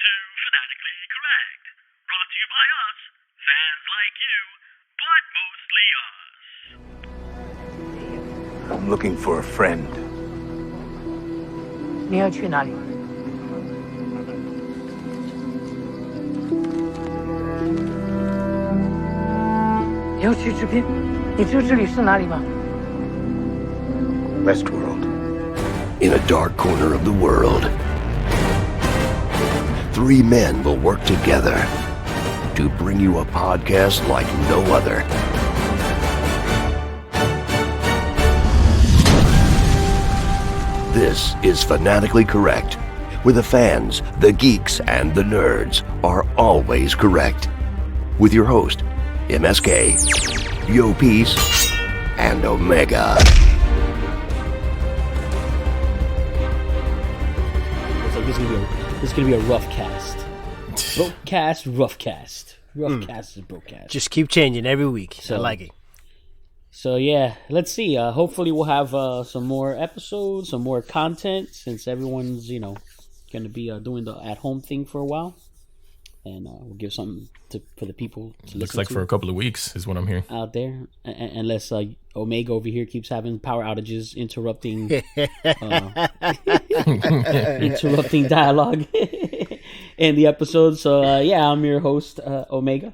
to Fanatically Correct. Brought to you by us, fans like you, but mostly us. I'm looking for a friend. 你要去哪里？你要去这边？你知道这里是哪里吗？ WestWorld. In a dark corner of the world, three men will work together to bring you a podcast like no other. This is Fanatically Correct, where the fans, the geeks, and the nerds are always correct. With your host, MSK, Yo Peace, and Omega. This is gonna be a rough cast. Rough cast. Rough cast is broke cast. Just keep changing every week. So- I like it. So yeah, let's see. Hopefully we'll have some more episodes, some more content, since everyone's gonna be doing the at-home thing for a while, and we'll give something for the people to Looks listen like to for a couple of weeks is what I'm hearing. out there, unless Omega over here keeps having power outages, interrupting interrupting dialogue in the episode. So yeah, I'm your host, Omega.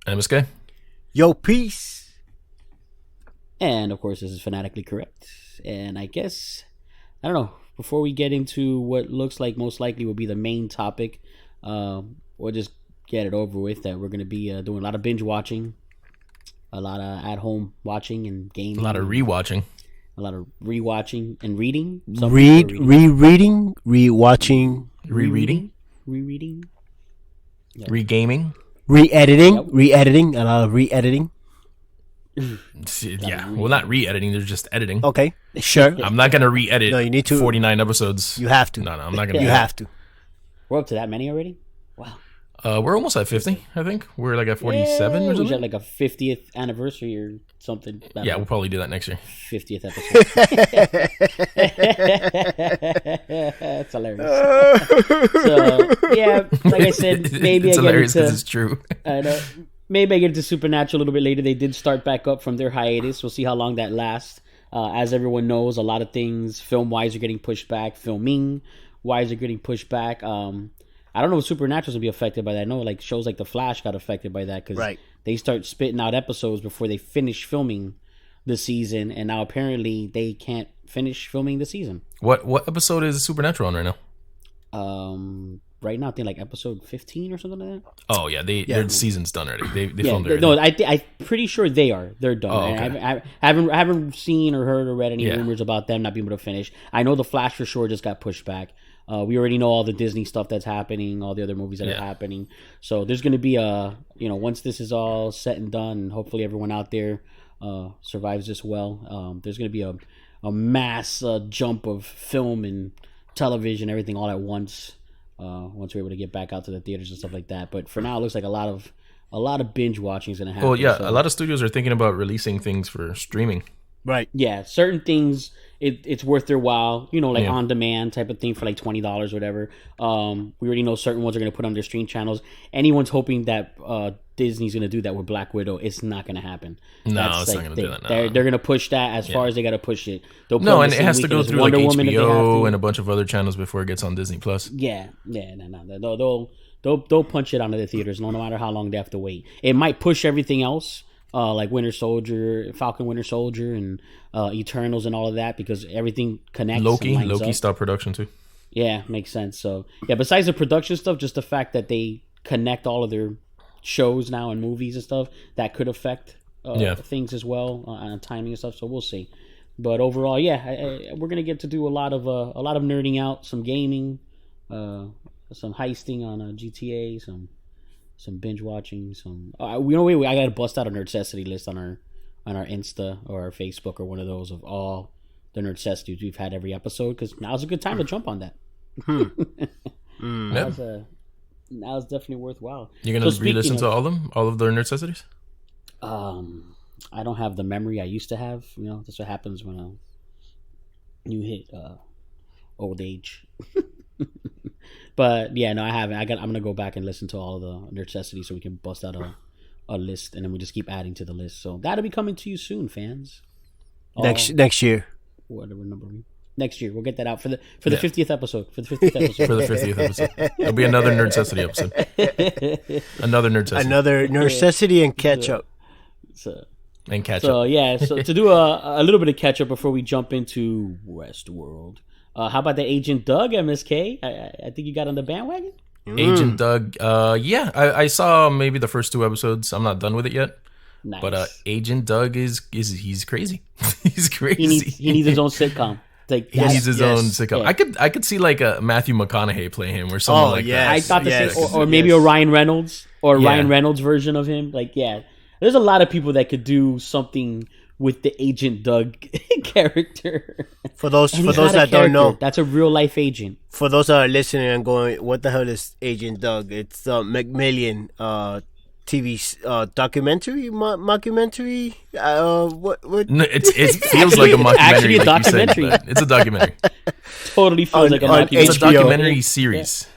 MSK? Yo, peace. And of course, this is Fanatically Correct. And I guess, I don't know, before we get into what looks like most likely will be the main topic, we'll just get it over with that we're going to be doing a lot of binge watching, a lot of at home watching and gaming. A lot of rewatching. A lot of rewatching and reading. Rereading, rewatching, Rereading. Rereading. Regaming. re-editing, Yep. re-editing, a lot of re-editing. Yeah. Well, not re-editing. They're just editing. Okay, sure. I'm not going to re-edit No, you need to- 49 episodes. You have to. No, I'm not going to You have to. We're up to that many already? Wow. We're almost at 50, I think. We're like at 47 Yeah, or we something. had like a 50th anniversary or something. I don't Yeah, know. we'll probably do that next year. 50th episode. That's hilarious. So, yeah, like I said, maybe It's I get hilarious because into, it's true. I know, maybe I get into Supernatural a little bit later. They did start back up from their hiatus. We'll see how long that lasts. As everyone knows, a lot of things film-wise are getting pushed back. Filming-wise are getting pushed back. I don't know if Supernatural's going to be affected by that. I know like shows like The Flash got affected by that because Right. they start spitting out episodes before they finish filming the season, and now apparently they can't finish filming the season. What episode is Supernatural on right now? Right now I think like episode 15 or something like that. Oh, yeah. Their season's done already. They Yeah, filmed it. no, I'm pretty sure they're done. Oh, okay. I haven't seen or heard or read any rumors about them not being able to finish. I know The Flash for sure just got pushed back. We already know all the Disney stuff that's happening, all the other movies that are happening. So there's going to be once this is all set and done, and hopefully everyone out there survives this well, there's going to be a mass jump of film and television, everything all at once. Once we're able to get back out to the theaters and stuff like that. But for now, it looks like a lot of binge watching is going to happen. Well, yeah. So, A lot of studios are thinking about releasing things for streaming. Right. yeah, certain things it's worth their while, like Yeah. on demand type of thing for like $20 or whatever. We already know certain ones are going to put on their stream channels. Anyone's hoping that Disney's going to do that with Black Widow. It's not going to happen. No, it's not gonna do that, no. They're going to push that as far as they got to push it. They'll put No, on and the it same has to weekend go as through like Wonder Woman if they have HBO to. and a bunch of other channels before it gets on Disney Plus. Yeah, no. They'll punch it onto the theaters, no matter how long they have to wait. It might push everything else, like Winter Soldier, Falcon Winter Soldier, and Eternals and all of that, because everything connects. and lines Loki up. stopped production too. Yeah, makes sense. So yeah, besides the production stuff, just the fact that they connect all of their shows now and movies and stuff, that could affect things as well on timing and stuff. So we'll see. But overall, yeah, we're gonna get to do a lot of nerding out, some gaming, some heisting on GTA, some binge watching, some. I gotta bust out a Nerdcessity list on our Insta or our Facebook or one of those of all the Nerdcessities we've had every episode, because now's a good time to jump on that. Now's definitely worthwhile. You're gonna So re-listen speaking to all of them, all of their necessities. I don't have the memory I used to have. That's what happens when you hit old age. But yeah, no, I haven't. I'm gonna go back and listen to all of the Nerdcessity so we can bust out a list, and then we just keep adding to the list. So that'll be coming to you soon, fans. Next year. Whatever number next year, we'll get that out for the 50th episode. For the 50th episode. For the 50th episode, there'll be another Nerdcessity episode. Another Nerdcessity and catch up. And catch So up. yeah, so to do a little bit of catch up before we jump into WestWorld. How about the Agent Doug, MSK? I think you got on the bandwagon. Agent Doug. Yeah, I saw maybe the first 2 episodes. I'm not done with it yet. Nice. But Agent Doug he's crazy. He's crazy. He needs his own sitcom. Like, he needs his own sitcom. Yeah. I could see like a Matthew McConaughey play him or someone like that. I thought the same, or maybe a Ryan Reynolds Ryan Reynolds version of him. Like, yeah, there's a lot of people that could do something with the Agent Doug character. For those that don't know, that's a real life agent. For those that are listening and going, "What the hell is Agent Doug?" It's Macmillan TV documentary, mockumentary. What? No, it feels like a mockumentary. Actually, a like documentary. You said, but it's a documentary. Totally feels like a mockumentary. It's a documentary series.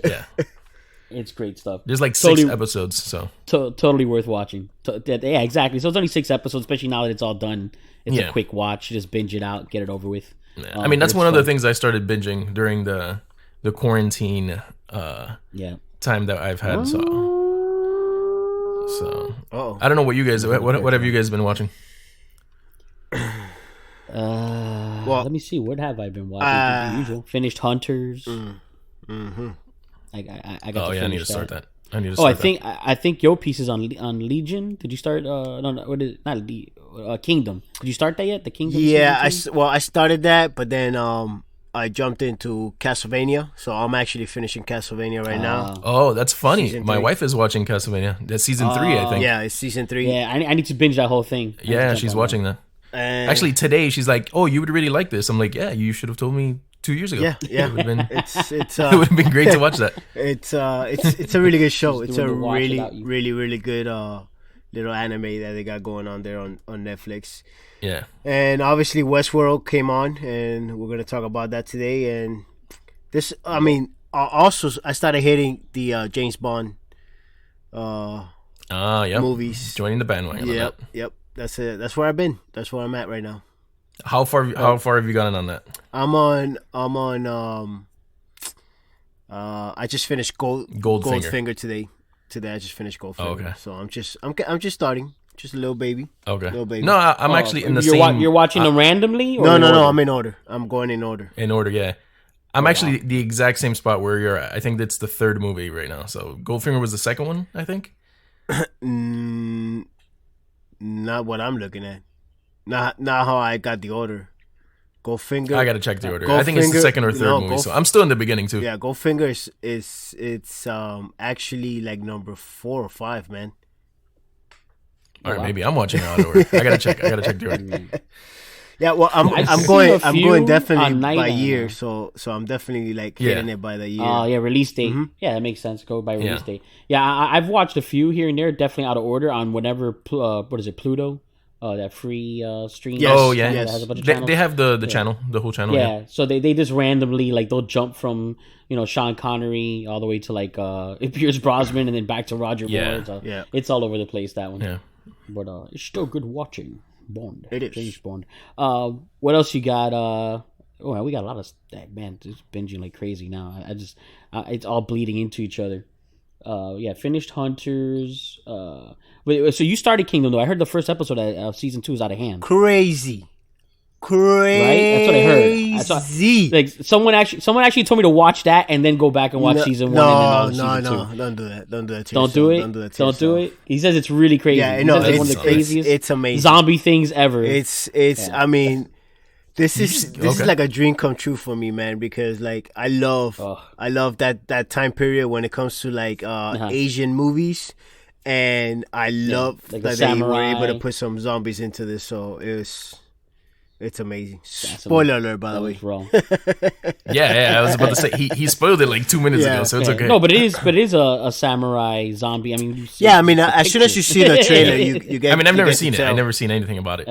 Yeah. It's great stuff. There's like 6 episodes, so totally worth watching. Yeah, exactly. So it's only 6 episodes, especially now that it's all done. It's a quick watch. Just binge it out, get it over with. Yeah. I mean, that's one of the things I started binging during the quarantine time that I've had. So I don't know what you guys. What have you guys been watching? Let me see. What have I been watching? The usual. Finished Hunters. Mm-hmm. I got. I need to start that. I think your piece is on Legion. Did you start? No, what is not Kingdom? Did you start that yet? The Kingdom. Yeah, I started that, but then I jumped into Castlevania, so I'm actually finishing Castlevania right now. Oh, that's funny. My wife is watching Castlevania. That's season 3, I think. Yeah, it's season 3. Yeah, I need to binge that whole thing. Yeah, she's watching that. Actually, today she's like, "Oh, you would really like this." I'm like, "Yeah, you should have told me 2 years ago." Yeah. It would have been. It's it would have been great to watch that. It's a really good show. It's a really really good little anime that they got going on there on Netflix. Yeah. And obviously WestWorld came on, and we're gonna talk about that today. And this, I mean, also I started hitting the James Bond movies. Joining the bandwagon. Yep. That's it. That's where I've been. That's where I'm at right now. How far have you gotten on that? I'm on I just finished Goldfinger today. Today I just finished Goldfinger. Oh, okay. So I'm just starting. Just a little baby. Okay. Little baby. No, I'm actually in the same. You're watching them randomly? Or No. I'm in order. I'm going in order. In order, yeah. I'm actually the exact same spot where you're at. I think that's the 3rd movie right now. So Goldfinger was the 2nd one, I think. Not what I'm looking at. Not how I got the order. Goldfinger. I gotta check the order. I think it's the 2nd or 3rd movie. So I'm still in the beginning too. Yeah, Goldfinger it's actually like number 4 or 5, man. All right, maybe I'm watching it out of order. I gotta check the order. Yeah, well, I'm going definitely by year, so I'm definitely like hitting it by the year. Oh, yeah, release date. Mm-hmm. Yeah, that makes sense. Go by release date. Yeah, I've watched a few here and there, definitely out of order on whatever. What is it, Pluto? That free stream. Yes. Oh yeah, that has a bunch of they have the channel, the whole channel. Yeah, so they just randomly like they'll jump from Sean Connery all the way to like Pierce Brosnan and then back to Roger Moore. So it's all over the place, that one. Yeah, but it's still good watching. Bond. It is. James Bond. What else you got? We got a lot of man. Just binging like crazy now. I just it's all bleeding into each other. Finished Hunters. So you started Kingdom though. I heard the first episode of season 2 is out of hand. Crazy. Right? That's what I heard. Like someone actually told me to watch that and then go back and watch season 1 and then season 2. Don't do that. Don't do that. Don't do it. Don't do it. He says it's really crazy. Yeah, no, it's one of the craziest. It's amazing. Zombie things ever. It's. I mean, this is like a dream come true for me, man. Because like I love that time period when it comes to like Asian movies, and I love like that they were able to put some zombies into this. So it's amazing. Spoiler alert, by the way. Wrong. Yeah, I was about to say he spoiled it like 2 minutes ago, so it's okay. No, but it is a samurai zombie. I mean, as soon as you see the trailer, you get. I mean, I've never seen it. I've never seen anything about it.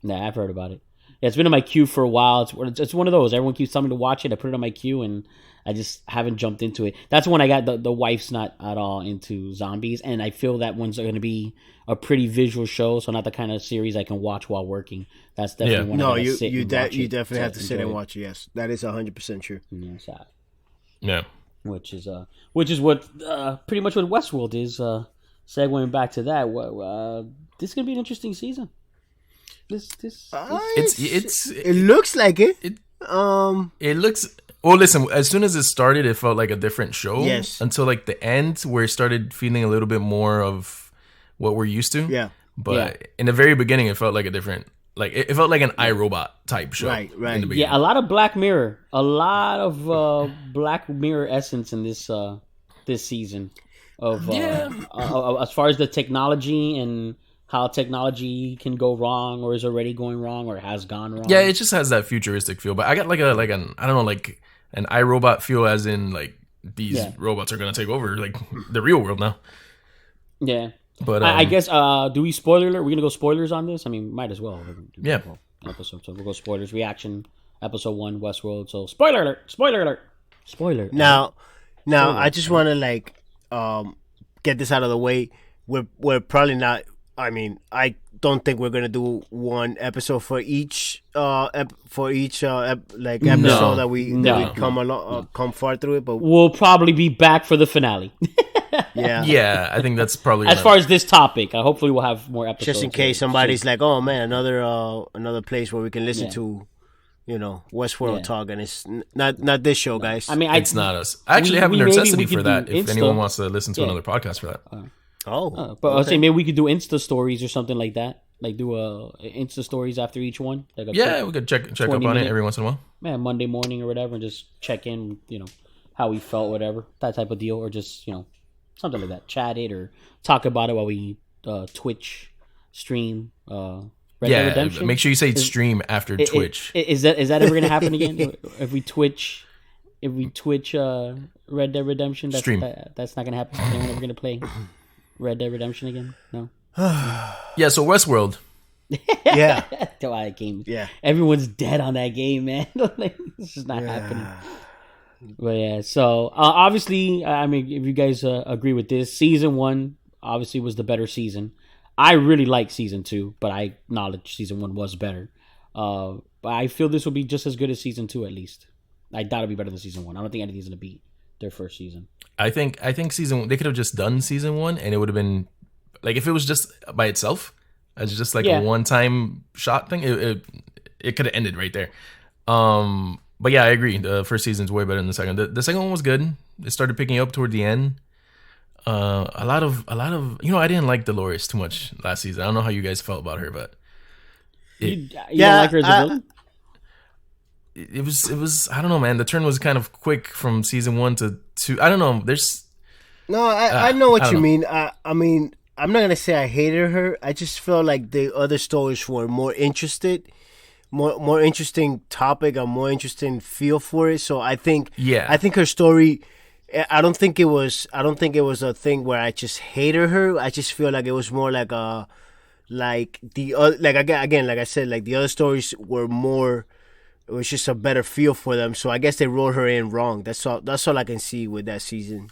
Nah, I've heard about it. it's been on my queue for a while. It's one of those. Everyone keeps telling me to watch it. I put it on my queue, and I just haven't jumped into it. That's when I got the wife's not at all into zombies, and I feel that one's going to be a pretty visual show, so not the kind of series I can watch while working. That's definitely one. No, you definitely have to sit and watch it. Yes, that is 100% true. Yeah. Which is what pretty much what Westworld is. Segueing back to that, this is gonna be an interesting season. It looks like it. It looks. Well, listen. As soon as it started, it felt like a different show. Yes. Until like the end, where it started feeling a little bit more of what we're used to. Yeah. But in the very beginning, it felt like a different. Like it felt like an iRobot type show. Right. Yeah, a lot of Black Mirror, Black Mirror essence in this season of as far as the technology and how technology can go wrong or is already going wrong or has gone wrong. Yeah, it just has that futuristic feel. But I got an I don't know, like an iRobot feel, as in like these robots are gonna take over like the real world now. Yeah. But I guess do we spoiler alert? We're gonna go spoilers on this. I mean, might as well. Yeah. Episode, so we'll go spoilers. Reaction, episode 1, Westworld. So spoiler alert. Spoiler. Now, I just want to get this out of the way. We're probably not. I mean, I don't think we're gonna do one episode for each episode that we come far through it. But we'll probably be back for the finale. Yeah, I think that's probably as far as this topic. Hopefully, we'll have more episodes. Just in case somebody's like, "Oh man, another place where we can listen to, Westworld talk," and it's not this show, guys. I mean, it's not us. I actually have a necessity for that. If anyone wants to listen to another podcast for that. But I was saying maybe we could do Insta stories or something like that. Like do Insta stories after each one. Like we could check up on it every once in a while. Yeah, Monday morning or whatever, and just check in. How we felt, whatever, that type of deal, or just something like that. Chat it or talk about it while we Twitch stream. Red Dead Redemption. Make sure you say stream after Twitch. Is that ever gonna happen again? If we Twitch Red Dead Redemption, that's not gonna happen. Anyone ever gonna play Red Dead Redemption again? No. Yeah. So Westworld. Yeah. That game. Yeah. Everyone's dead on that game, man. This is not happening. But yeah, so obviously, I mean, if you guys agree with this, season 1 obviously was the better season. I really like season 2, but I acknowledge season 1 was better. But I feel this will be just as good as season 2 at least. I doubt it'll be better than season 1. I don't think anything's gonna beat their first season. I think season 1, they could have just done season 1, and it would have been like if it was just by itself as just like a one-time shot thing. It could have ended right there. But yeah, I agree. The first season's way better than the second. The second one was good. It started picking up toward the end. A lot of I didn't like Dolores too much last season. I don't know how you guys felt about her, but you don't like her as a villain? It was I don't know, man. The turn was kind of quick from season 1 to 2. I don't know. I know what you mean. I mean, I'm not gonna say I hated her. I just felt like the other stories were more more interesting topic, a more interesting feel for it. So I think her story. I don't think it was a thing where I just hated her. I just feel like it was more like like I said, like the other stories were more. It was just a better feel for them. So I guess they wrote her in wrong. That's all I can see with that season.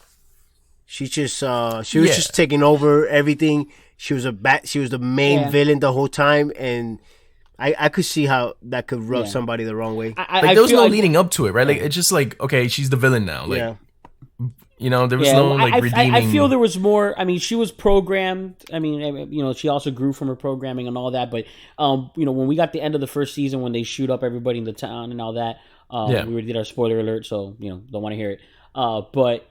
She was just taking over everything. She was the main villain the whole time, and I could see how that could rub somebody the wrong way. There was no leading up to it, right? Like it's just like, okay, she's the villain now. Like, there was no redeeming. I feel there was more. I mean, she was programmed. I mean, she also grew from her programming and all that. But when we got the end of the first season, when they shoot up everybody in the town and all that, we did our spoiler alert, so don't want to hear it. But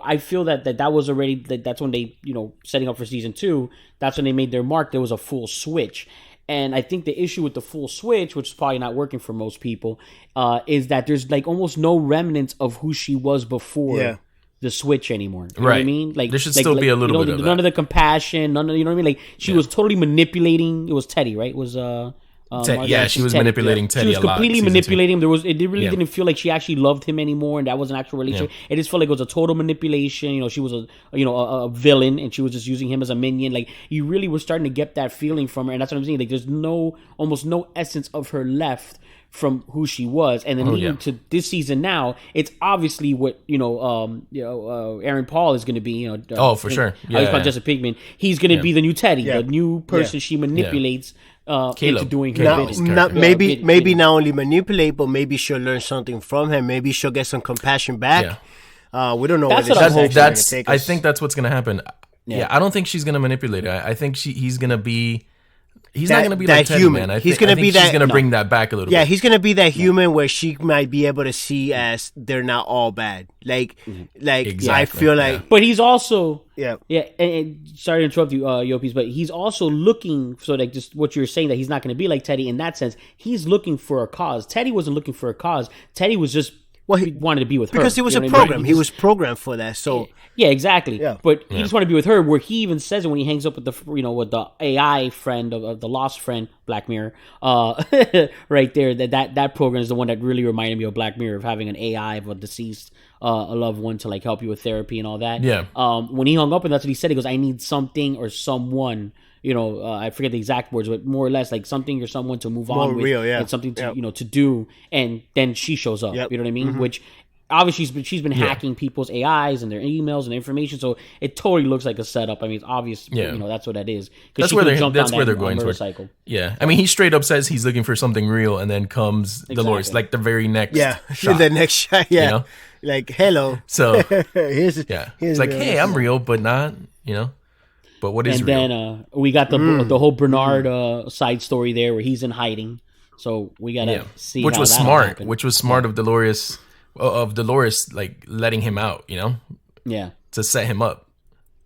I feel that was already that's when they setting up for season 2. That's when they made their mark. There was a full switch. And I think the issue with the full switch, which is probably not working for most people, is that there's like almost no remnants of who she was before the switch anymore. You know what I mean? Like there should still be a little bit of none of the compassion, none of, you know what I mean? Like she was totally manipulating. It was Teddy, right? It was She was manipulating Teddy a lot. She was completely manipulating him. It really Yeah. didn't feel like she actually loved him anymore, and that was an actual relationship. It just felt like it was a total manipulation. You know, she was a villain, and she was just using him as a minion. Like, you really were starting to get that feeling from her, and that's what I'm saying. Like, there's almost no essence of her left from who she was, and then leading to this season now, it's obviously what Aaron Paul is going to be. For sure. I was called Jesse Pinkman. He's going to be the new Teddy, the new person she manipulates. Into doing her bidding. Maybe not only manipulate, but maybe she'll learn something from him. Maybe she'll get some compassion back. We don't know. That's what what this is take us. I think that's what's going to happen. Yeah, I don't think she's going to manipulate her. I think he's going to be. He's not going to be like Teddy, man. She's going to bring that back a little bit. Yeah, he's going to be that human where she might be able to see as they're not all bad. Exactly. I feel like. But he's also. Yeah. And sorry to interrupt you, Yopis, but he's also looking. So, like, just what you're saying, that he's not going to be like Teddy in that sense. He's looking for a cause. Teddy wasn't looking for a cause. Teddy was just. He wanted to be with her because it was a program. He was programmed for that. So yeah, exactly. Yeah. But he just wanted to be with her. Where he even says it when he hangs up with the AI friend of the lost friend, Black Mirror, right there. That program is the one that really reminded me of Black Mirror, of having an AI of a deceased a loved one to like help you with therapy and all that. Yeah. When he hung up, and that's what he said. He goes, "I need something or someone." I forget the exact words, but more or less like something or someone to move on with, and something to to do. And then she shows up. You know what I mean? Mm-hmm. Which obviously she's been hacking people's AIs and their emails and their information, so it totally looks like a setup. I mean, it's obvious. That's what that is. That's where they're going towards. Yeah, I mean, he straight up says he's looking for something real, and then comes Dolores, like the very next shot. The next shot. Yeah, like hello. So here's it's like, hey, I'm real, but not. But what is real? And then we got the whole Bernard side story there, where he's in hiding. So we gotta see. Which was smart. Which was smart of Dolores. Of Dolores, like letting him out. To set him up.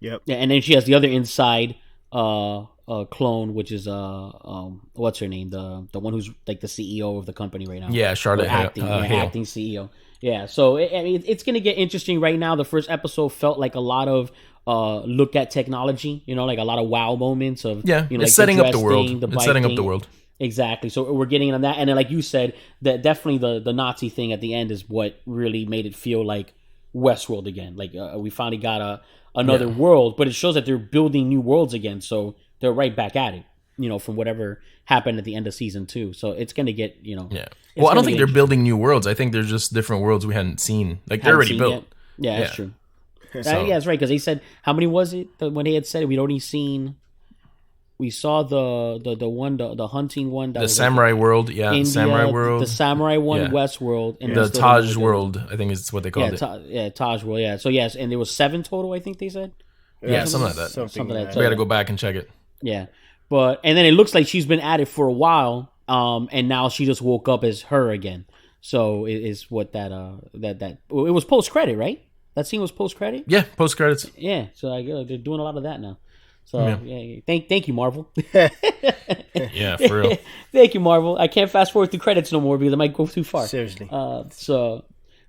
Yep. Yeah, and then she has the other inside clone, which is what's her name? The one who's like the CEO of the company right now. Yeah, Charlotte acting CEO. Yeah, so it's gonna get interesting right now. The first episode felt like a lot of look at technology, like a lot of wow moments of it's like setting up the world. It's setting up the world. Exactly. So we're getting on that, and then like you said, that definitely the Nazi thing at the end is what really made it feel like WestWorld again. Like we finally got another world, but it shows that they're building new worlds again. So they're right back at it, from whatever happened at the end of season 2. So it's gonna get Yeah. Well, I don't think they're building new worlds. I think they're just different worlds we hadn't seen. Like they're already built. Yeah, that's true. That's right, because they said, how many was it when they had said it? We'd only seen. We saw the hunting one, the samurai world, India, samurai world, the samurai one, WestWorld, and the Taj world. I think is what they called it. Taj world. Yeah. So yes, and there was 7 total. I think they said. Yeah, something like that. Something like that. We got to go back and check it. Yeah, and then it looks like she's been at it for a while, and now she just woke up as her again. So it is what that it was post credit, right? That scene was post credit. Yeah, post credits. Yeah, so they're doing a lot of that now. So thank you, Marvel. Yeah, for real. Thank you, Marvel. I can't fast forward through credits no more because I might go too far. Seriously. So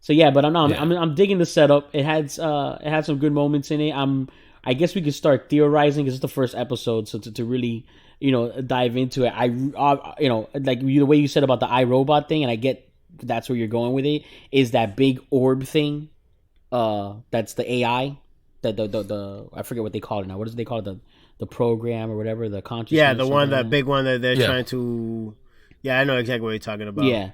yeah, but I'm digging the setup. It had some good moments in it. I guess we could start theorizing because it's the first episode, so to really dive into it. Like the way you said about the iRobot thing, and I get that's where you're going with it. Is that big orb thing? That's the AI. The I forget what they call it now. What do they call it? The program or whatever, the consciousness. Yeah, that big one that they're trying to. Yeah, I know exactly what you're talking about. Yeah,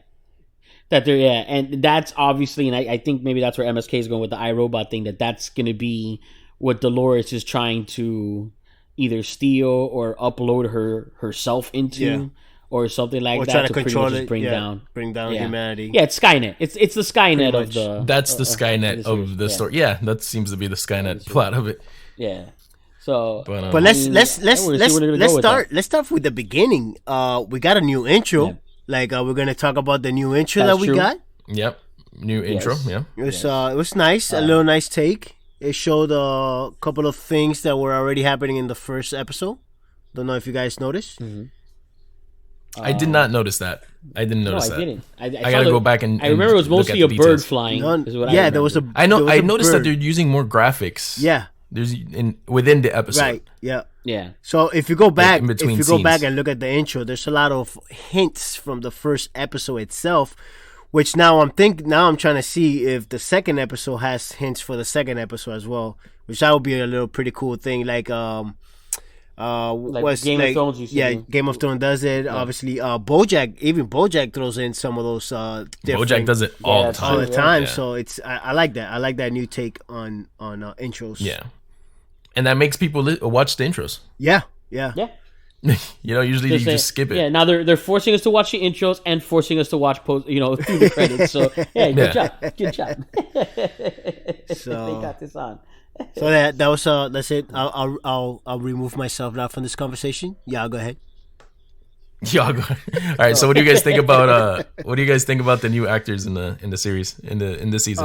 and that's obviously, and I think maybe that's where MSK is going with the iRobot thing. That's going to be what Dolores is trying to either steal or upload herself into. Or something like that to control it, bring down humanity. Yeah, it's Skynet. It's the Skynet of the. That's the Skynet of the story. Yeah, that seems to be the Skynet plot of it. Yeah. So, but let's start with the beginning. We got a new intro. Yeah. Like we're gonna talk about the new intro that we got. Yep, new intro. Yeah, it was nice. A little nice take. It showed a couple of things that were already happening in the first episode. Don't know if you guys noticed. Mm-hmm. I did not notice that. I didn't notice that. I didn't. I gotta go back and. I remember it was mostly a bird flying. There was a. I noticed that they're using more graphics. Yeah, There's within the episode. Right. Yeah. Yeah. So if you go back, in between back and look at the intro, there's a lot of hints from the first episode itself, which now I'm trying to see if the second episode has hints for the second episode as well, which that would be a little pretty cool thing. Like what's Game of Thrones. Game of Thrones does it. Yeah. Obviously, BoJack throws in some of those. BoJack does it all the time. All the time. Yeah. So it's I like that. I like that new take on intros. Yeah, and that makes people watch the intros. Yeah. Usually you just skip it. Yeah, now they're forcing us to watch the intros and forcing us to watch through the credits. So yeah, good job. So they got this on. So that was that's it. I'll remove myself now from this conversation. Yeah, I'll go ahead. Yeah, I'll go. All right. So what do you guys think about the new actors in the series in this season?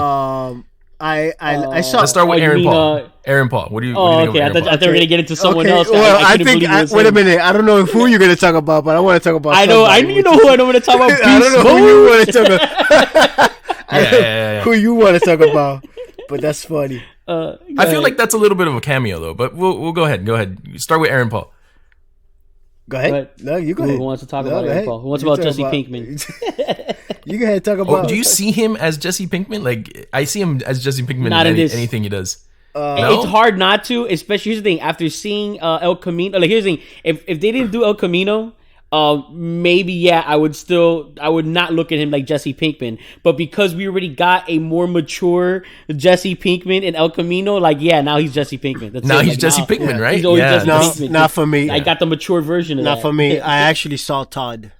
I saw. Let's start with Aaron Paul. Aaron Paul. What do you think okay. of Aaron Paul? I thought we were gonna get into someone else. Well, I think. Wait a minute. I don't know who you're gonna talk about, but I want to talk about. You know who I don't want to talk about. I don't know who you want to talk about. Yeah. Who you want to talk about? But that's funny. I feel like that's a little bit of a cameo though. But we'll go ahead. Go ahead. Start with Aaron Paul. Go ahead. No, you go ahead. Who wants to talk about Aaron Paul? Who wants to talk about Jesse Pinkman? You go ahead and talk about. Do you see him as Jesse Pinkman? Like I see him as Jesse Pinkman in anything he does. No? It's hard not to, especially here's the thing. After seeing El Camino, like here's the thing: if they didn't do El Camino, maybe I would not look at him like Jesse Pinkman. But because we already got a more mature Jesse Pinkman in El Camino, now he's Jesse Pinkman. He's Jesse Pinkman, right? He's always Jesse Pinkman. Not for me. I got the mature version of that. Not for me. I actually saw Todd.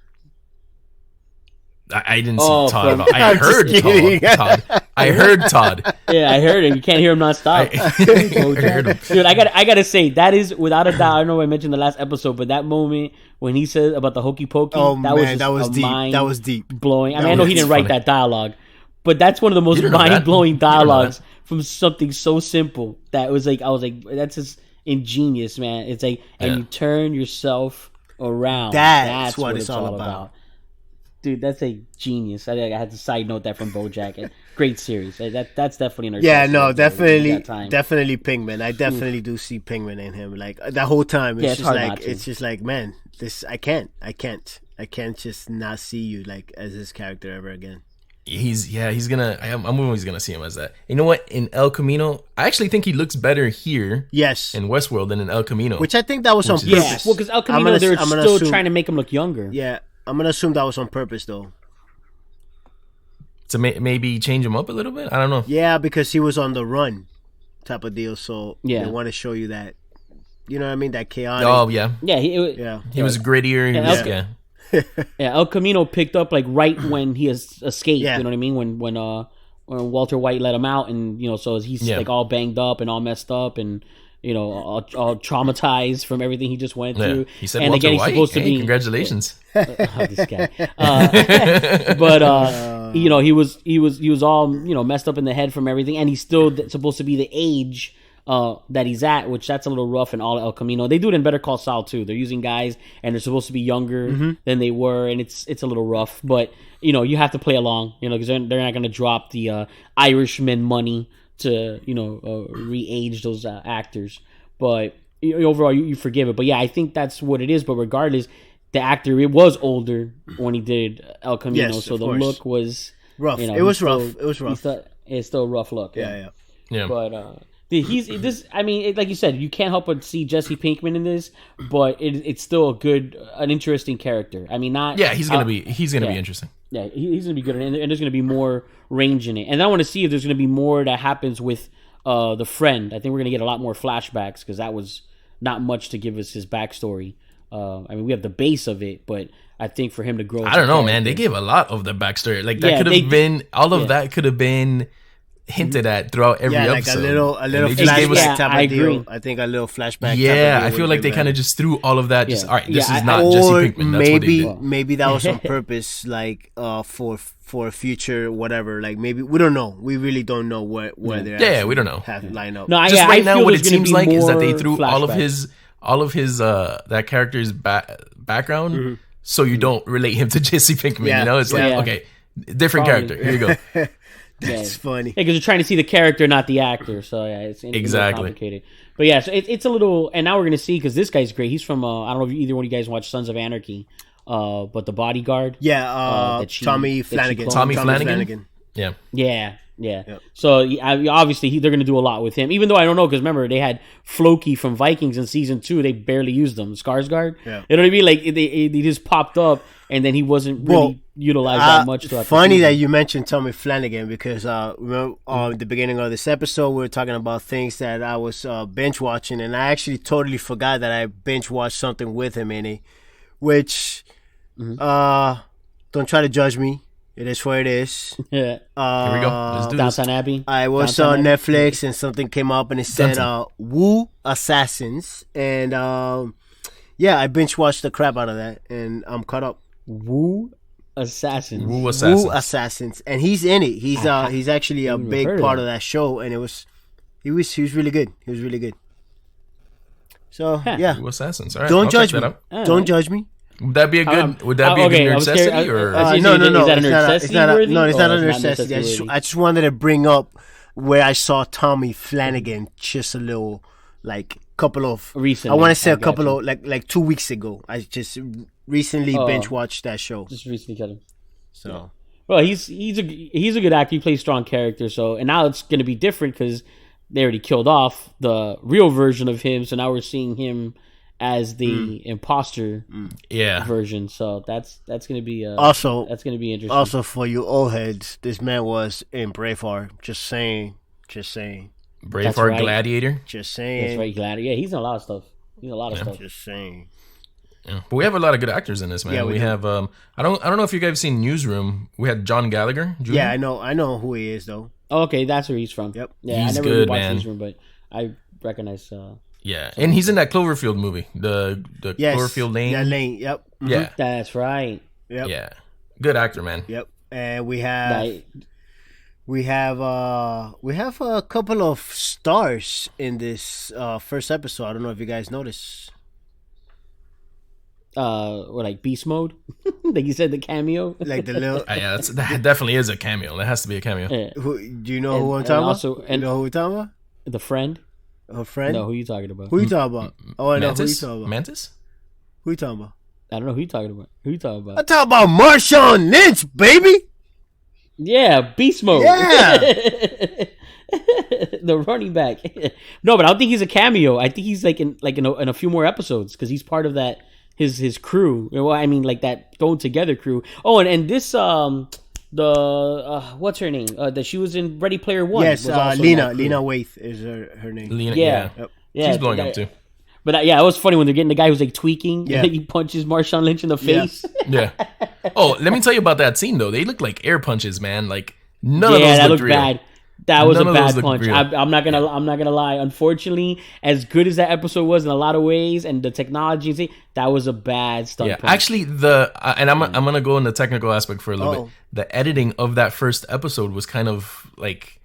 I didn't see Todd. I heard Todd. I heard Todd. Yeah, I heard him. You can't hear him nonstop. I heard him. Dude, I gotta say that is without a doubt. I don't know if I mentioned the last episode, but that moment when he said about the hokey pokey, that was deep. That was deep. Blowing. I know he didn't write that dialogue, but that's one of the most mind blowing dialogues from something so simple. That was like I was like, that's just ingenious, man. It's like, and you turn yourself around. That's what it's all about. Dude, that's a genius. I had to side note that from BoJack. Great series. That's definitely an. Definitely Pinkman. I definitely do see Pinkman in him. Like that whole time, it's just like, man, this I can't just not see you like as this character ever again. I'm always gonna see him as that. You know what? In El Camino, I actually think he looks better here. Yes. In WestWorld than in El Camino, which I think that was on purpose. Yeah. Well, because El Camino, they're still trying to make him look younger. Yeah. I'm gonna assume that was on purpose, though. To maybe change him up a little bit. I don't know. Yeah, because he was on the run, type of deal. So they want to show you that, you know what I mean? That chaotic. Oh yeah. Yeah. He was grittier. El Camino picked up like right when he has escaped. Yeah. You know what I mean? When Walter White let him out, and so he's like all banged up and all messed up and. All traumatized from everything he just went through. He said, and again, he's supposed to be. Congratulations, this guy. But he was all messed up in the head from everything, and he's still supposed to be the age that he's at, which that's a little rough in all El Camino. They do it in Better Call Saul too. They're using guys, and they're supposed to be younger than they were, and it's a little rough. But you have to play along, because they're not going to drop the Irishman money to re-age those actors, but overall you forgive it. But yeah, I think that's what it is. But regardless, the actor was older when he did El Camino, so the look was rough. It was rough. It's still a rough look. Yeah. But he's this. I mean, like you said, you can't help but see Jesse Pinkman in this, but it's still an interesting character. I mean, not. Yeah, he's gonna be interesting. Yeah, he's going to be good, and there's going to be more range in it. And I want to see if there's going to be more that happens with the friend. I think we're going to get a lot more flashbacks because that was not much to give us his backstory. I mean, we have the base of it, but I think for him to grow... I don't know, man. They gave a lot of the backstory. Like, that could have been... All of that could have been hinted at throughout every episode. A little flashback type of deal. I think a little flashback. Yeah, I feel like they kind of just threw all of that. Just all right, this is not Jesse Pinkman. That's what they did. Maybe that was on purpose, like for a future whatever. Like maybe we don't know. We really don't know where they're. Yeah, we don't know. Line up. No, just right now, what it seems like is that they threw flashbacks. all of his that character's background, so you don't relate him to Jesse Pinkman. It's like okay, different character. Here you go. That's funny. Because you're trying to see the character, not the actor. So yeah, it's exactly complicated. But yeah, so it's a little. And now we're gonna see because this guy's great. He's from I don't know if either one of you guys watch Sons of Anarchy, but the bodyguard. Yeah, Tommy Flanagan. Tommy Flanagan. Yeah. Yep. So obviously they're going to do a lot with him, even though I don't know because remember they had Floki from Vikings in season 2. They barely used him, Skarsgård. Yeah. You know what I mean? Like they just popped up, and then he wasn't really utilized that much. Funny that you mentioned Tommy Flanagan because remember the beginning of this episode we were talking about things that I was binge watching, and I actually totally forgot that I binge watched something with him in it, which don't try to judge me. It is what it is. Yeah. Here we go. Let's do Downton this. Abbey. I was on Netflix and something came up and it said Wu Assassins. And I binge watched the crap out of that and I'm caught up. Wu Assassins. Wu Assassins. Wu Assassins. And he's in it. He's actually a big part of that show and he was really good. He was really good. So yeah. Wu Assassins. All right. Don't judge me. Don't judge me. Would that be a good? Would that be a good necessity? Or no. Is that a necessity? No, it's not a necessity. I just wanted to bring up where I saw Tommy Flanagan just a little, like couple of recently. I want to say a couple of like 2 weeks ago. I just recently binge watched that show. Just recently got him. So, yeah. Well, he's a good actor. He plays strong characters. So, and now it's going to be different because they already killed off the real version of him. So now we're seeing him as the imposter version, so that's gonna be that's gonna be interesting. Also, for you old heads, this man was in Braveheart. Just saying. Braveheart, right. Gladiator. Just saying. That's right, Gladiator. Yeah, he's in a lot of stuff. Just saying. Yeah. But we have a lot of good actors in this, man. Yeah, we have I don't know if you guys have seen Newsroom. We had John Gallagher Jr. Yeah, I know who he is though. Oh, okay, that's where he's from. Yep. Yeah, he's I never good, really watched man. Newsroom, but I recognize. Yeah, and he's in that Cloverfield movie, the Cloverfield Lane. Yeah, Lane. Yep. Mm-hmm. Yeah, that's right. Yep. Yeah, good actor, man. Yep. And we have a couple of stars in this first episode. I don't know if you guys noticed. Or like Beast Mode, like you said, the cameo, like the little. Yeah, that definitely is a cameo. That has to be a cameo. Yeah. Do you know who I'm talking about? You know who we're talking about? The friend. Her friend? No, who you talking about? Who you talking about? Oh, I know who you talking about. Mantis? Who you talking about? I don't know who you talking about. Who you talking about? I talk about Marshawn Lynch, baby. Yeah, Beast Mode. Yeah. The running back. No, but I don't think he's a cameo. I think he's in a few more episodes because he's part of that his crew. Well, I mean, like that going together crew. Oh, and this what's her name? That she was in Ready Player One. Yes, Lena Waithe is her name. Lena, yeah. Yep. She's blowing up too. But it was funny when they're getting the guy who's like tweaking and he punches Marshawn Lynch in the face. Yeah. Oh, let me tell you about that scene though. They look like air punches, man. Like none of those looked real. Bad. That was a bad punch. I'm not gonna lie. Unfortunately, as good as that episode was in a lot of ways, and the technology, that was a bad stunt. Yeah, punch. actually, I'm gonna go in the technical aspect for a little bit. The editing of that first episode was kind of like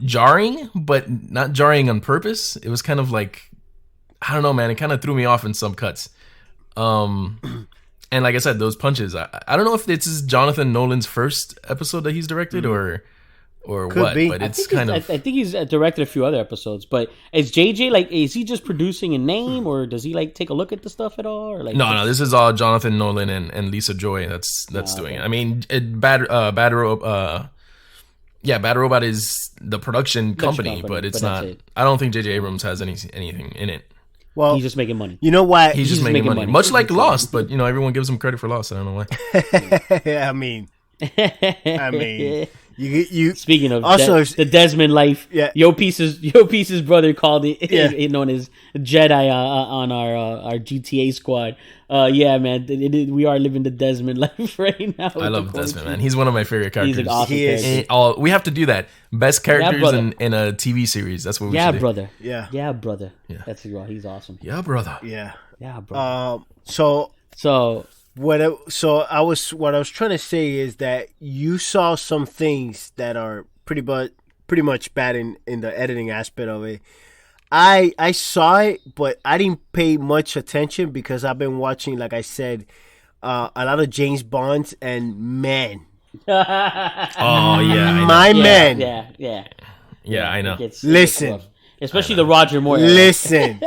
jarring, but not jarring on purpose. It was kind of like, I don't know, man. It kind of threw me off in some cuts. And like I said, those punches. I don't know if this is Jonathan Nolan's first episode that he's directed or Could what, be. but it's I think he's directed a few other episodes. But is JJ is he just producing a name, or does he take a look at the stuff at all? Or no, this is all Jonathan Nolan and Lisa Joy that's doing it. I mean, Bad Robot is the production company, but it's not. I don't think JJ Abrams has anything in it. Well, he's just making money. You know why? He's just making money. Much like Lost, but everyone gives him credit for Lost. I don't know why. I mean, you. Speaking of also the Desmond life, Yo Piece's brother called it known as Jedi on our GTA squad. Yeah, man, we are living the Desmond life right now. I love Desmond, man. He's one of my favorite characters. He's an awesome character. We have to do that. Best characters in a TV series. That's what we should do. Brother. Yeah, brother. Yeah, he's awesome. Yeah, brother. Yeah, brother. What I was trying to say is that you saw some things that are pretty much bad in the editing aspect of it. I saw it, but I didn't pay much attention because I've been watching, like I said, a lot of James Bonds, and man, Oh yeah, my man. Yeah, I know. Listen, especially the Roger Moore. Listen,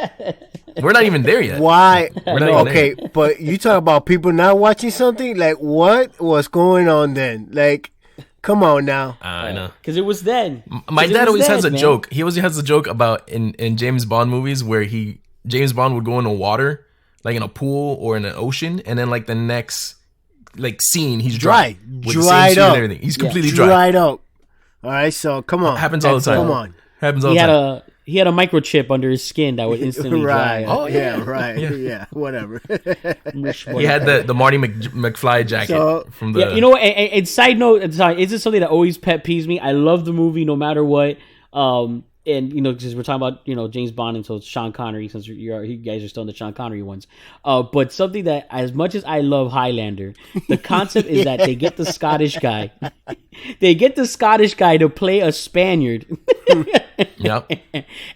we're not even there yet. Why? We're not even Okay, there. but you talk about people not watching something. Like, what was going on then? Like, come on now. I know. Because it was then. My dad always has a joke. He always has a joke about in James Bond movies where James Bond would go in the water, like in a pool or in an ocean, and then like the next like scene he's dry. Dried up. And everything. He's completely dried up. All right, so come on. Happens all the time. Come on. Happens all the time. He had a microchip under his skin that would instantly dry. Oh yeah, right. Yeah, whatever. He had the Marty McFly jacket from the. Yeah, you know what? And side note, sorry, is this something that always pet peeves me? I love the movie no matter what. And you know, because we're talking about James Bond until Sean Connery, since you guys are still in the Sean Connery ones. But something that, as much as I love Highlander, the concept is that they get the Scottish guy, to play a Spaniard. Yep.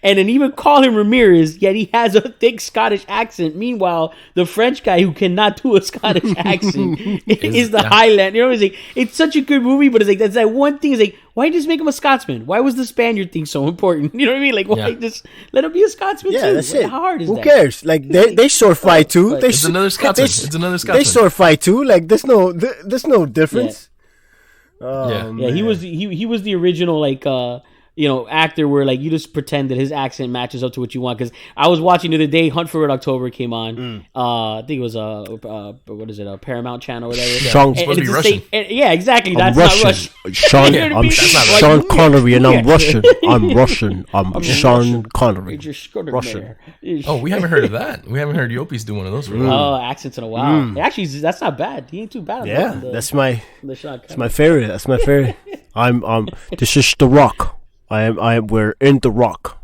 And then even call him Ramirez, yet he has a thick Scottish accent. Meanwhile, the French guy who cannot do a Scottish accent is the Highlander. You know what I'm saying? It's such a good movie, but it's like that's that one thing. Is like, why just make him a Scotsman? Why was the Spaniard thing so important? You know what I mean? Like, why just let him be a Scotsman too? That's it. How hard is Who that? Who cares? Like they sword fight too. It's another Scotsman. It's another Scotsman. They sword fight too. Like there's no difference. Yeah. Oh, yeah. He was the original like actor where like you just pretend that his accent matches up to what you want. Because I was watching the other day, Hunt for Red October came on. I think it was what is it, a Paramount channel or whatever. Sean, supposed to be Russian. Yeah, exactly. That's Russian. not Russian. Sean, You know what I mean? Sean Connery, and I'm Russian. I'm Russian. I'm Sean Connery. Russian. Oh, we haven't heard of that. We haven't heard Yopis do one of those for a while. Oh, accents in a while. Actually, that's not bad. He ain't too bad. Yeah, that's my favorite. That's my favorite. This is The Rock. We're in The Rock,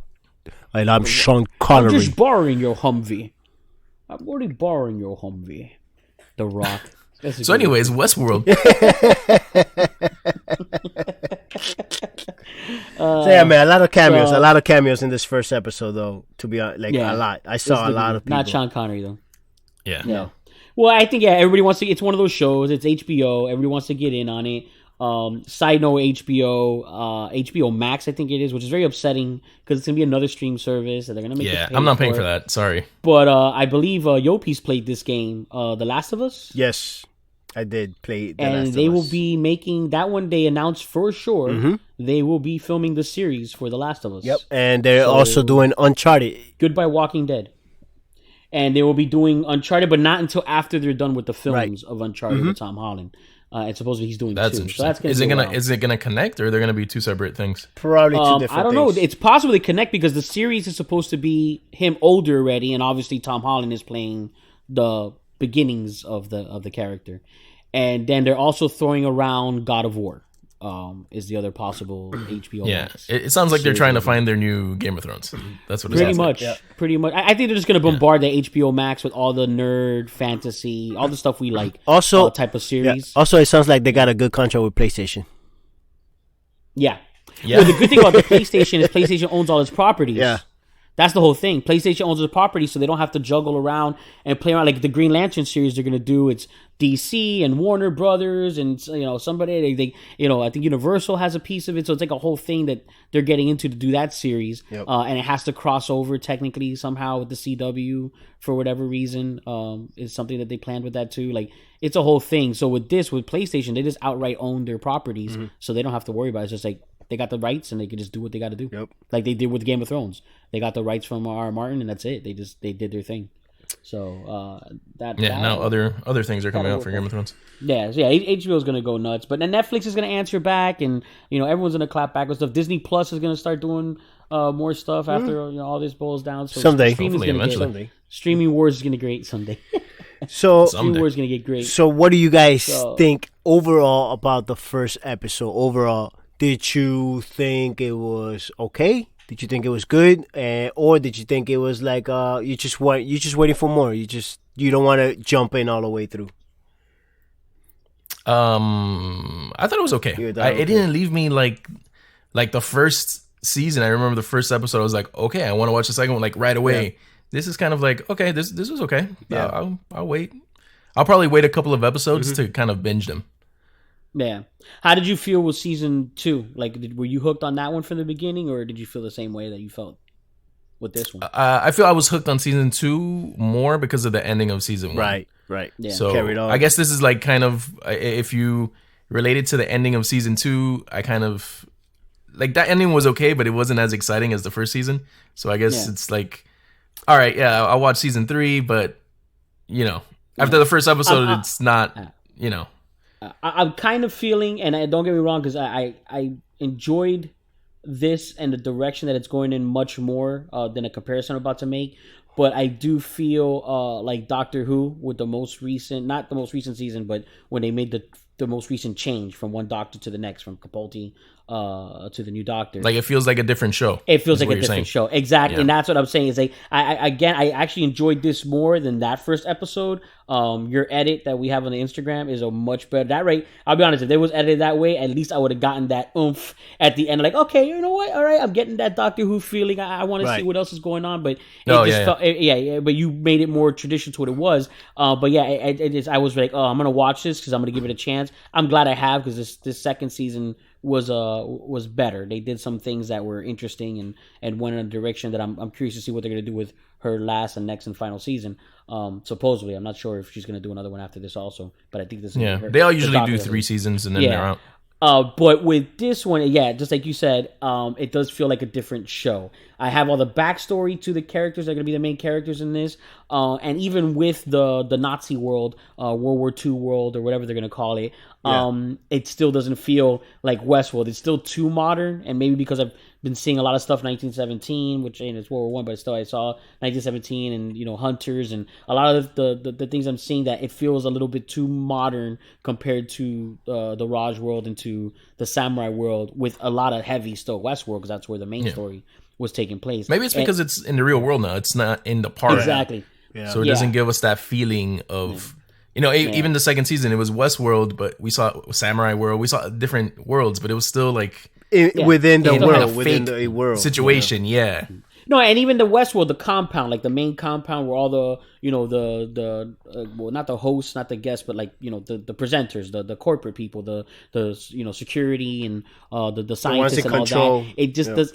and I'm Sean Connery. I'm just borrowing your Humvee. I'm only borrowing your Humvee. The Rock. So, anyways, WestWorld. So yeah, man, a lot of cameos in this first episode, though. To be honest, a lot. I saw a lot of people. Not Sean Connery though. Yeah. No. Well, I think everybody wants to. It's one of those shows. It's HBO. Everybody wants to get in on it. Side note, HBO Max, I think it is, which is very upsetting because it's gonna be another stream service that they're gonna make. Yeah, I'm not paying for that. Sorry, but I believe Yopis played this game, The Last of Us. Yes, I did play. And they will be making that one. They announced for sure they will be filming the series for The Last of Us. Yep, and they're also doing Uncharted. Goodbye Walking Dead. And they will be doing Uncharted, but not until after they're done with the films of Uncharted with Tom Holland. And supposedly he's doing that's two. Interesting. So that's is it gonna connect, or are they gonna be two separate things? Probably two different. I don't know. It's possible they connect because the series is supposed to be him older already, and obviously Tom Holland is playing the beginnings of the character. And then they're also throwing around God of War. Is the other possible HBO Max. It sounds like they're trying to find their new Game of Thrones. That's what it pretty sounds much. Like. Pretty much. I think they're just going to bombard the HBO Max with all the nerd, fantasy, all the stuff we like. Also, type of series. Yeah. Also, it sounds like they got a good contract with PlayStation. Yeah. Well, the good thing about the PlayStation is PlayStation owns all its properties. Yeah. That's the whole thing. PlayStation owns the property, so they don't have to juggle around and play around. Like the Green Lantern series, they're gonna do it's DC and Warner Brothers, and somebody they I think Universal has a piece of it. So it's like a whole thing that they're getting into to do that series, and it has to cross over technically somehow with the CW for whatever reason. Is something that they planned with that too. Like it's a whole thing. So with PlayStation, they just outright own their properties, so they don't have to worry about it. It's just like they got the rights and they can just do what they got to do. Yep. Like they did with Game of Thrones. They got the rights from R.R. Martin and that's it. They did their thing. So now other things are coming out for Game of Thrones. Yeah, so HBO is gonna go nuts, but then Netflix is gonna answer back, and everyone's gonna clap back with stuff. Disney Plus is gonna start doing more stuff after all this boils down. So someday, hopefully, eventually, streaming wars is gonna get great someday. So streaming wars is gonna get great. So what do you guys think overall about the first episode? Overall, did you think it was okay? Did you think it was good, or did you think it was like you just waiting for more? You don't want to jump in all the way through. I thought it was okay. It didn't leave me like the first season. I remember the first episode. I was like, okay, I want to watch the second one like right away. Yeah. This is kind of like okay, this was okay. Yeah, I'll wait. I'll probably wait a couple of episodes to kind of binge them. Yeah. How did you feel with season 2? Like, were you hooked on that one from the beginning, or did you feel the same way that you felt with this one? I feel I was hooked on season 2 more because of the ending of season 1. Right. Yeah. So carried on. I guess this is like kind of, if you relate it to the ending of season 2, I kind of like that ending was okay, but it wasn't as exciting as the first season. So I guess it's like, all right, yeah, I'll watch season 3, but after the first episode, it's not, I'm kind of feeling, and don't get me wrong, because I enjoyed this and the direction that it's going in much more than a comparison I'm about to make. But I do feel like Doctor Who with the most recent, not the most recent season, but when they made the most recent change from one Doctor to the next, from Capaldi to the new Doctor. Like, it feels like a different show. It feels like a different show. Exactly. Yeah. And that's what I'm saying. Is like, I actually enjoyed this more than that first episode. Your edit that we have on the Instagram is a much better. That right, I'll be honest, if it was edited that way, at least I would have gotten that oomph at the end. Like, okay, you know what? All right, I'm getting that Doctor Who feeling. I want to see what else is going on. But but you made it more traditional to what it was. But yeah, I was like, oh, I'm gonna watch this because I'm gonna give it a chance. I'm glad I have, because this second season was better. They did some things that were interesting and went in a direction that I'm curious to see what they're going to do with her last and next and final season. Supposedly, I'm not sure if she's going to do another one after this also, but I think this is they all usually do 3 seasons and then they're out. But with this one, just like you said, it does feel like a different show. I have all the backstory to the characters that are going to be the main characters in this. And even with the Nazi world, World War II world, or whatever they're going to call it, it still doesn't feel like WestWorld. It's still too modern, and maybe because I've been seeing a lot of stuff 1917, which ain't it's World War One, but still I saw 1917 and Hunters and a lot of the things I'm seeing, that it feels a little bit too modern compared to the Raj world and to the Samurai world, with a lot of heavy still WestWorld, because that's where the main story was taking place. Maybe it's because it's in the real world now. It's not in the park. Exactly. Yeah. So it doesn't give us that feeling of, even the second season, it was WestWorld, but we saw Samurai World. We saw different worlds, but it was still like within the world, like within the world situation. Yeah. No, and even the WestWorld, the compound, like the main compound where all the, well, not the hosts, not the guests, but like, the presenters, the corporate people, the security and the scientists and all that. It just does.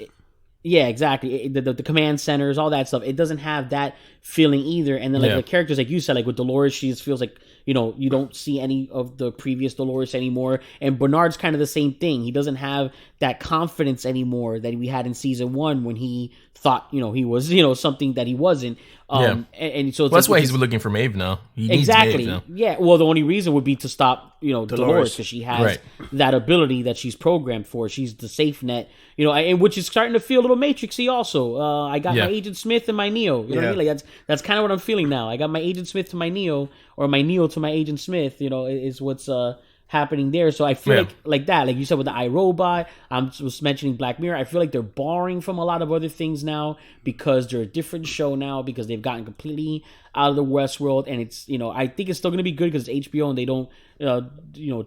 Yeah, exactly. The command centers, all that stuff. It doesn't have that feeling either. And then like the characters, like you said, like with Dolores, she just feels like, you don't see any of the previous Dolores anymore. And Bernard's kind of the same thing. He doesn't have that confidence anymore that we had in season 1 when he thought, he was, something that he wasn't. And so that's why he's looking for Maeve now. He needs exactly. Maeve now. Yeah. Well, the only reason would be to stop, Dolores, because she has that ability that she's programmed for. She's the safe net, and which is starting to feel a little Matrixy also. I got my Agent Smith and my Neo. You know what I mean? Like that's kind of what I'm feeling now. I got my Agent Smith to my Neo, or my Neo to my Agent Smith. Is what's happening there. So I feel like that, like you said with the iRobot, I was mentioning Black Mirror. I feel like they're borrowing from a lot of other things now, because they're a different show now, because they've gotten completely out of the WestWorld, and it's I think it's still going to be good because it's HBO and they don't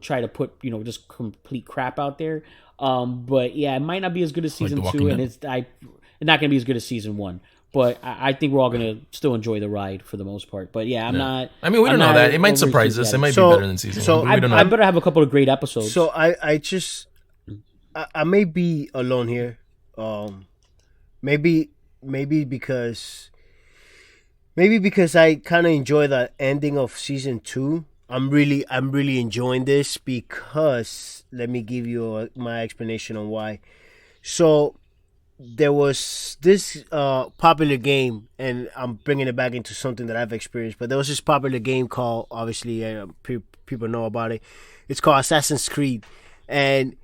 try to put just complete crap out there. But yeah, it might not be as good as season 2, and it's not going to be as good as season 1. But I think we're all going to still enjoy the ride for the most part. But yeah, I'm not. I mean, we don't know that. It might surprise us. It might be better than season 1. We don't know. I better have a couple of great episodes. So I may be alone here. Maybe because I kind of enjoy the ending of season 2. I'm really enjoying this because, let me give you my explanation on why. So there was this popular game, and I'm bringing it back into something that I've experienced, but there was this popular game called, obviously people know about it, it's called Assassin's Creed. And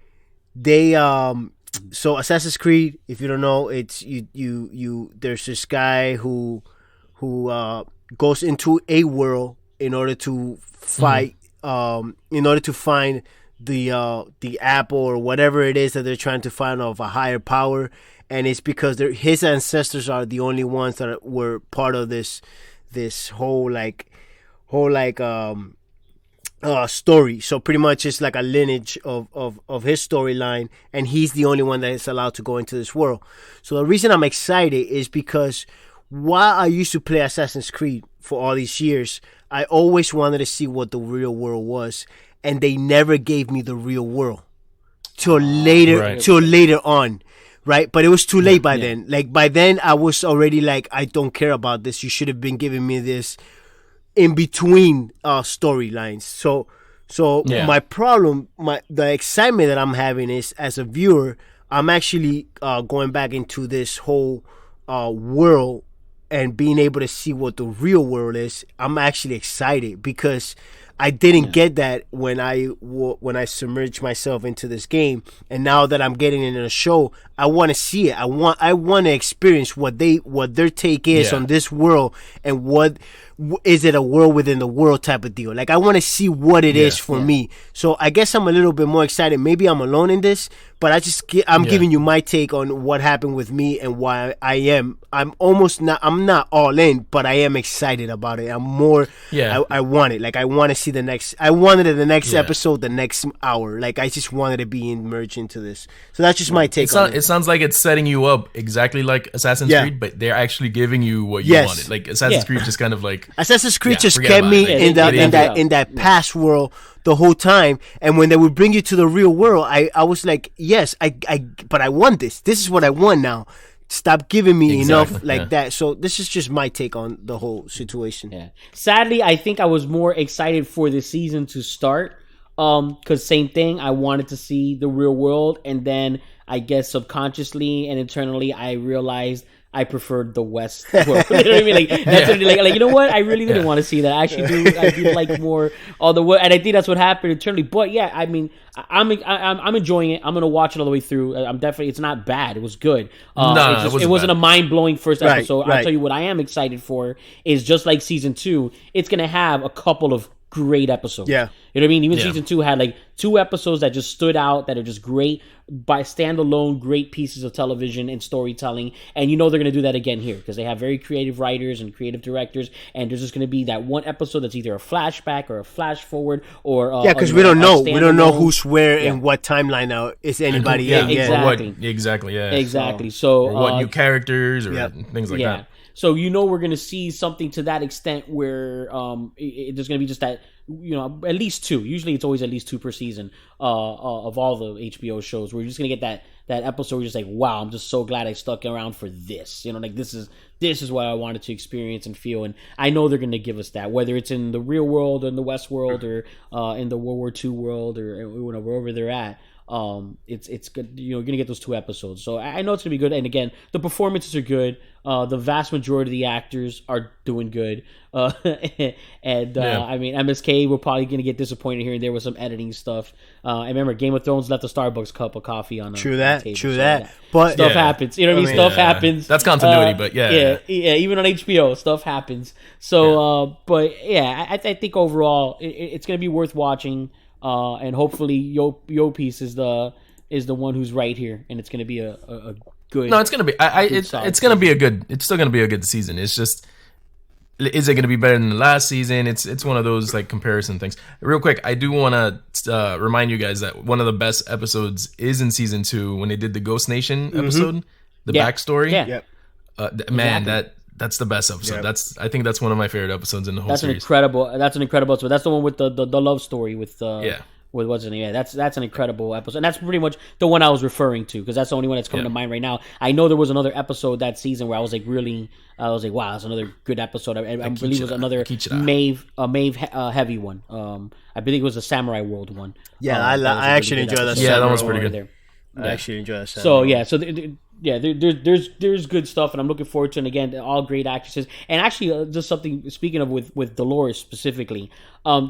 they so Assassin's Creed, if you don't know, it's you there's this guy who goes into a world in order to fight, in order to find the apple or whatever it is that they're trying to find of a higher power. And it's because his ancestors are the only ones that were part of this whole story. So pretty much it's like a lineage of his storyline, and he's the only one that is allowed to go into this world. So the reason I'm excited is because while I used to play Assassin's Creed for all these years, I always wanted to see what the real world was. and they never gave me the real world till later on. Right, but it was too late by then. Like by then, I was already like, I don't care about this. You should have been giving me this in between storylines. So my problem, the excitement that I'm having is, as a viewer, I'm actually going back into this whole world and being able to see what the real world is. I'm actually excited because I didn't get that when I submerged myself into this game, and now that I'm getting into the show, I want to see it. I want to experience what their take is on this world, and what is it, a world within the world type of deal. Like, I want to see what it is for me. So I guess I'm a little bit more excited. Maybe I'm alone in this, but I'm giving you my take on what happened with me and why I'm not all in, but I am excited about it. I'm more. I want it. Like, I want to see the next. I wanted it the next episode, the next hour. Like, I just wanted to be immersed into this. So that's just my take on it. It sounds like it's setting you up exactly like Assassin's Creed, but they're actually giving you what you wanted. Like, Assassin's Creed just kind of like Assassin's Creed just kept me in that past world the whole time, and when they would bring you to the real world, I was like, yes, but I want this. This is what I want now. Stop giving me enough that. So this is just my take on the whole situation. Yeah. Sadly, I think I was more excited for the season to start. Because same thing, I wanted to see the real world, and then I guess subconsciously and internally I realized I preferred the West world. You know what I mean? Like, that's like, you know what? I really didn't want to see that. I actually do. I do like more all the world, and I think that's what happened internally. But yeah, I mean, I'm enjoying it. I'm gonna watch it all the way through. I'm definitely. It's not bad. It was good. It wasn't a mind blowing first episode. I'll tell you what I am excited for is, just like season 2, it's gonna have a couple of great episodes. Yeah. You know what I mean? Even season 2 had like 2 episodes that just stood out, that are just great by standalone, great pieces of television and storytelling. And you know they're going to do that again here, because they have very creative writers and creative directors. And there's just going to be that one episode that's either a flashback or a flash forward or because we don't know. We don't know who's where and what timeline now is anybody in. Exactly. So or what new characters or things like that. So we're going to see something to that extent where there's going to be just that, at least 2. Usually it's always at least 2 per season of all the HBO shows. We're just going to get that episode where you're just like, wow, I'm just so glad I stuck around for this. Like, this is what I wanted to experience and feel. And I know they're going to give us that, whether it's in the real world or in the West world or in the World War II world or wherever they're at. It's good. You're gonna get those 2 episodes, so I know it's gonna be good. And again, the performances are good. The vast majority of the actors are doing good. I mean, MSK, we're probably gonna get disappointed here and there with some editing stuff. I remember Game of Thrones left a Starbucks cup of coffee on. True that. But stuff happens. You know what I mean? Stuff happens. That's continuity, but yeah. Even on HBO, stuff happens. So, I think overall, it's gonna be worth watching. And hopefully Yo Piece is the one who's right here, and it's going to be a good. No, it's going to be. It's going to be a good. It's still going to be a good season. It's just, is it going to be better than the last season? It's one of those like comparison things. Real quick, I do want to remind you guys that one of the best episodes is in season 2 when they did the Ghost Nation episode, the backstory. Man, that's the best episode. Yep. I think that's one of my favorite episodes in the whole series. That's an incredible episode. That's the one with the love story with with what's his name. Yeah, that's an incredible episode. And that's pretty much the one I was referring to, because that's the only one that's coming to mind right now. I know there was another episode that season where I was like, wow, that's another good episode. I believe it was another Maeve heavy one. I believe it was a Samurai World one. Yeah, I actually enjoyed that. Yeah, that was pretty good. I actually enjoy that. So there's good stuff, and I'm looking forward to it. And again, all great actresses, and actually just something. Speaking of with Dolores specifically,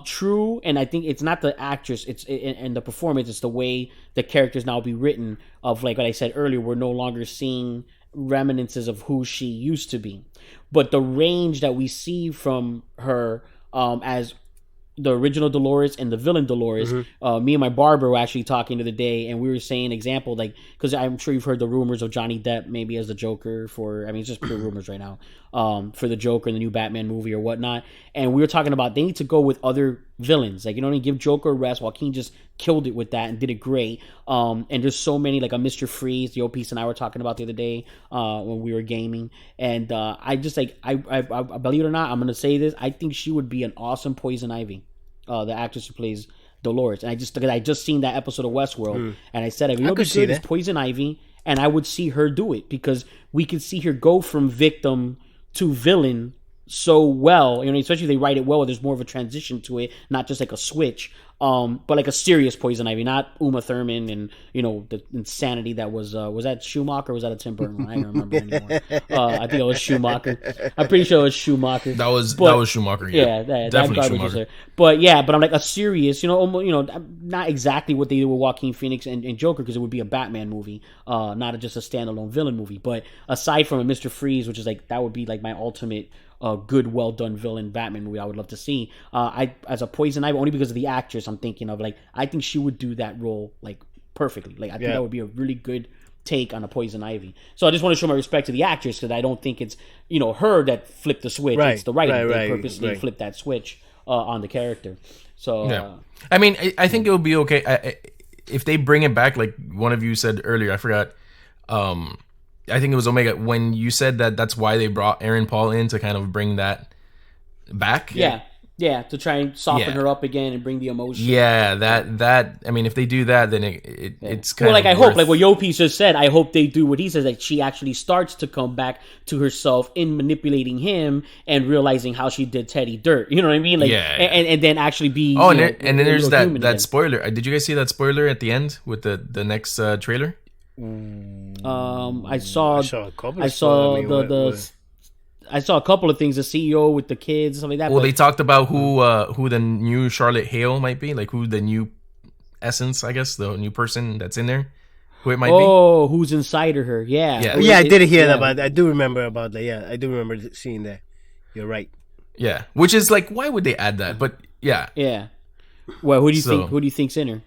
true, and I think it's not the actress, it's and the performance, it's the way the characters now be written. Of like what I said earlier, we're no longer seeing reminiscences of who she used to be, but the range that we see from her as the original Dolores and the villain Dolores. Me and my barber were actually talking the other day, and we were saying example, like, because I'm sure you've heard the rumors of Johnny Depp maybe as the Joker it's just pure rumors right now, for the Joker in the new Batman movie or whatnot. And we were talking about they need to go with other villains, like, give Joker a rest. Joaquin just killed it with that and did it great. And there's so many, like a Mr. Freeze, the Opie and I were talking about the other day when we were gaming, and I just like I believe it or not, I'm gonna say this, I think she would be an awesome Poison Ivy, the actress who plays Dolores. And I just seen that episode of Westworld, and I said, if you know, could see good is that. Poison Ivy, and I would see her do it because we could see her go from victim to villain so well, especially if they write it well, there's more of a transition to it, not just like a switch, but like a serious Poison Ivy, not Uma Thurman and the insanity that was that Schumacher or was that a Tim Burton one? I don't remember anymore. I think it was Schumacher. I'm pretty sure it was Schumacher. That was Schumacher. Yeah, Definitely Schumacher. But I'm like a serious, not exactly what they did with Joaquin Phoenix and Joker, because it would be a Batman movie, not just a standalone villain movie. But aside from a Mr. Freeze, which is like that would be like my ultimate good, well done villain Batman movie I would love to see. I as a Poison Ivy, only because of the actress I'm thinking of, like I think she would do that role like perfectly. Like I think that would be a really good take on a Poison Ivy. So I just want to show my respect to the actress, because I don't think it's her that flipped the switch. Right, it's the writer right, that purposely flipped that switch on the character. So I mean, I think it would be okay if they bring it back. Like one of you said earlier, I forgot. I think it was Omega when you said that's why they brought Aaron Paul in to kind of bring that back. Yeah, to try and soften her up again and bring the emotion. Yeah, that I mean, if they do that, then it's kind of like I hope, like what Yopi just said, I hope they do what he says, that she actually starts to come back to herself in manipulating him and realizing how she did Teddy dirt. You know what I mean? Like, and then actually be. Oh, and then there's that spoiler. Did you guys see that spoiler at the end with the next trailer? I saw a couple. I saw a couple of things. The CEO with the kids, something like that. Well, they talked about who the new Charlotte Hale might be, like who the new Essence, I guess, the new person that's in there, who it might be. Oh, who's inside of her? Yeah. Yeah, I did hear that, but I do remember about that. Yeah, I do remember seeing that. You're right. Yeah, which is like, why would they add that? But yeah. Well, who do you think? Who do you think's in her?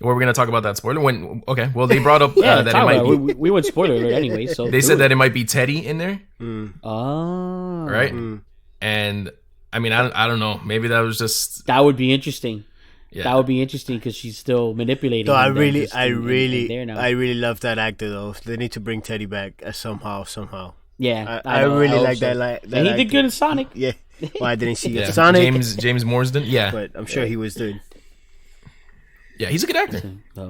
We're gonna talk about that spoiler okay. Well, they brought up that it might be. We went spoiler alert anyway. So they said that it might be Teddy in there. Oh, right. And I mean, I don't know. Maybe that was just that would be interesting. Yeah. That would be interesting because she's still manipulating. So I really love that actor though. They need to bring Teddy back somehow. Yeah, I really like that. And he did good in Sonic. Yeah. Well, I didn't see Sonic. James Marsden. Yeah, but I'm sure he was good. Yeah, he's a good actor.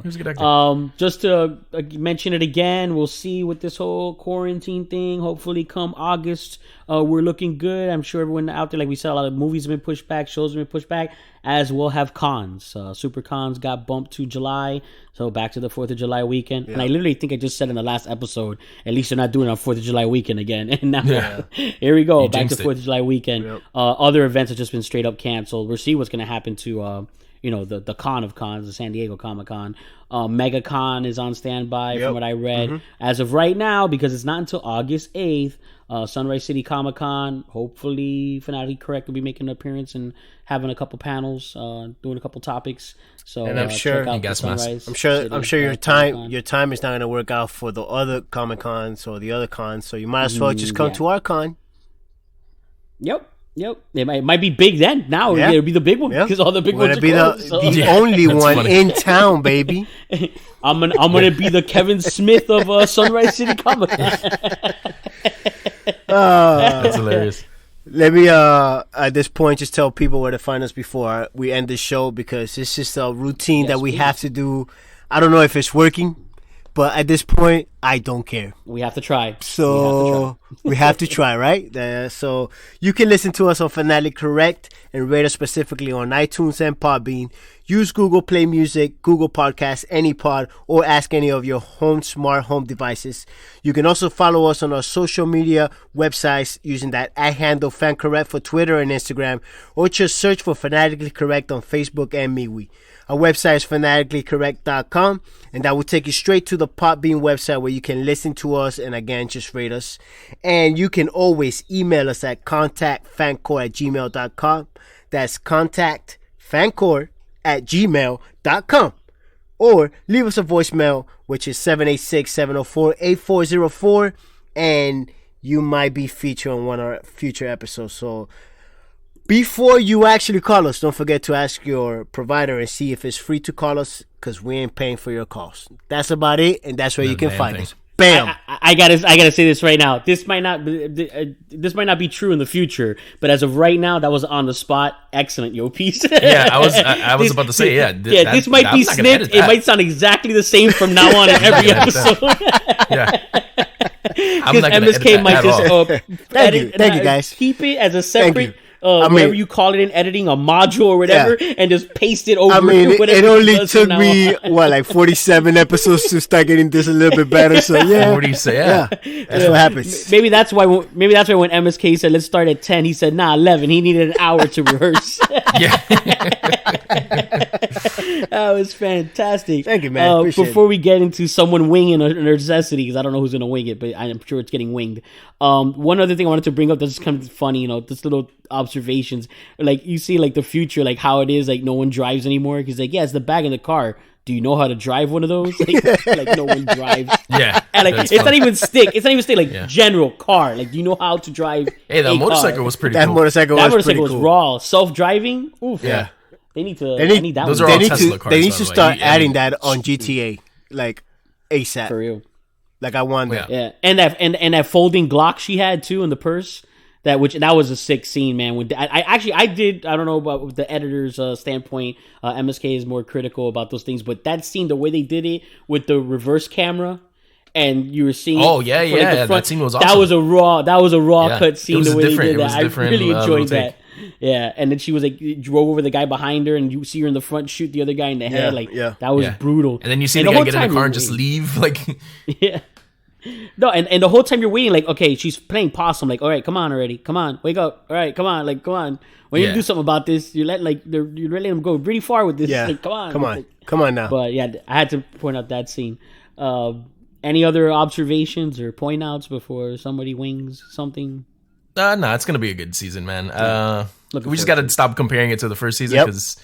He's a good actor. Just to mention it again, we'll see with this whole quarantine thing. Hopefully, come August, we're looking good. I'm sure everyone out there, like we said, a lot of movies have been pushed back, shows have been pushed back, as we'll have cons. Super cons got bumped to July, so back to the 4th of July weekend. Yeah. And I literally think I just said in the last episode, at least they're not doing it on 4th of July weekend again. And now, here we go, back to 4th of July weekend. Yep. Other events have just been straight up canceled. We'll see what's going to happen to... the con of cons, the San Diego Comic-Con. MegaCon is on standby from what I read. Mm-hmm. As of right now, because it's not until August 8th, Sunrise City Comic-Con, hopefully Fanatically Correct will be making an appearance and having a couple panels, doing a couple topics. So and I'm sure your time is not going to work out for the other Comic-Cons or the other cons, so you might as well just come to our con. Yep. It might be big then. Now it'll be the big one because all the big ones are closed. The only one in town, baby. I'm gonna be the Kevin Smith of Sunrise City Comic. That's hilarious. Let me at this point just tell people where to find us before we end the show, because it's just a routine that we have to do. I don't know if it's working, but at this point, I don't care. We have to try. So we have to try, right? So you can listen to us on Fanatically Correct and rate us specifically on iTunes and Podbean. Use Google Play Music, Google Podcasts, AnyPod, or ask any of your smart home devices. You can also follow us on our social media websites using that @handle FanCorrect for Twitter and Instagram, or just search for Fanatically Correct on Facebook and MeWe. Our website is fanaticallycorrect.com, and that will take you straight to the Podbean website where you can listen to us and again just rate us. And you can always email us at contactfancor@gmail.com. That's contactfancor@gmail.com. Or leave us a voicemail, which is 786-704-8404, and you might be featured on one of our future episodes. So before you actually call us, don't forget to ask your provider and see if it's free to call us, because we ain't paying for your calls. That's about it, and that's where you can find us. Bam! I gotta say this right now. This might not be true in the future, but as of right now, that was on the spot. Excellent, yo, piece. Yeah, I was about to say, this might be snipped. It might sound exactly the same from now on in every episode. Yeah. Because MSK might just thank you guys. Keep it as a separate. Whatever you call it in editing, a module or whatever, and just paste it over. I mean, it only took me, 47 episodes to start getting this a little bit better. So, yeah. 47, that's what happens. Maybe that's why when MSK said, let's start at 10, he said, 11. He needed an hour to rehearse. Yeah. That was fantastic. Thank you, man. Before we get into someone winging a necessity, because I don't know who's going to wing it, but I'm sure it's getting winged. One other thing I wanted to bring up that's kind of funny, this little observations, like you see like the future, like how it is, like no one drives anymore, because like, it's the bag in the car. Do you know how to drive one of those? Like no one drives. Yeah. And like it's not even stick. Like general car. Like, do you know how to drive? Hey, that motorcycle was pretty cool. That motorcycle was raw. Self-driving. Oof. Yeah. They need that. Those are all Tesla cars. They need to start adding that on GTA, like ASAP. For real. Like I want that. Yeah. And that folding Glock she had too in the purse. That was a sick scene, man. When I don't know about the editor's standpoint. MSK is more critical about those things, but that scene, the way they did it with the reverse camera, and you were seeing. Oh yeah, that scene was awesome. That was a raw cut scene. The way they did that, I really enjoyed that. Yeah, and then she was like drove over the guy behind her, and you see her in the front shoot the other guy in the head. That was brutal. And then you see the guy get in the car and just leave. Like, yeah. No, and the whole time you're waiting, like, okay, she's playing possum, like, all right, come on already, come on, wake up, all right, come on, like, come on, when you do something about this, you're letting them go really far with this, like, come on now. But yeah, I had to point out that scene. Any other observations or point outs before somebody wings something? No, it's gonna be a good season, man. We just gotta stop comparing it to the first season because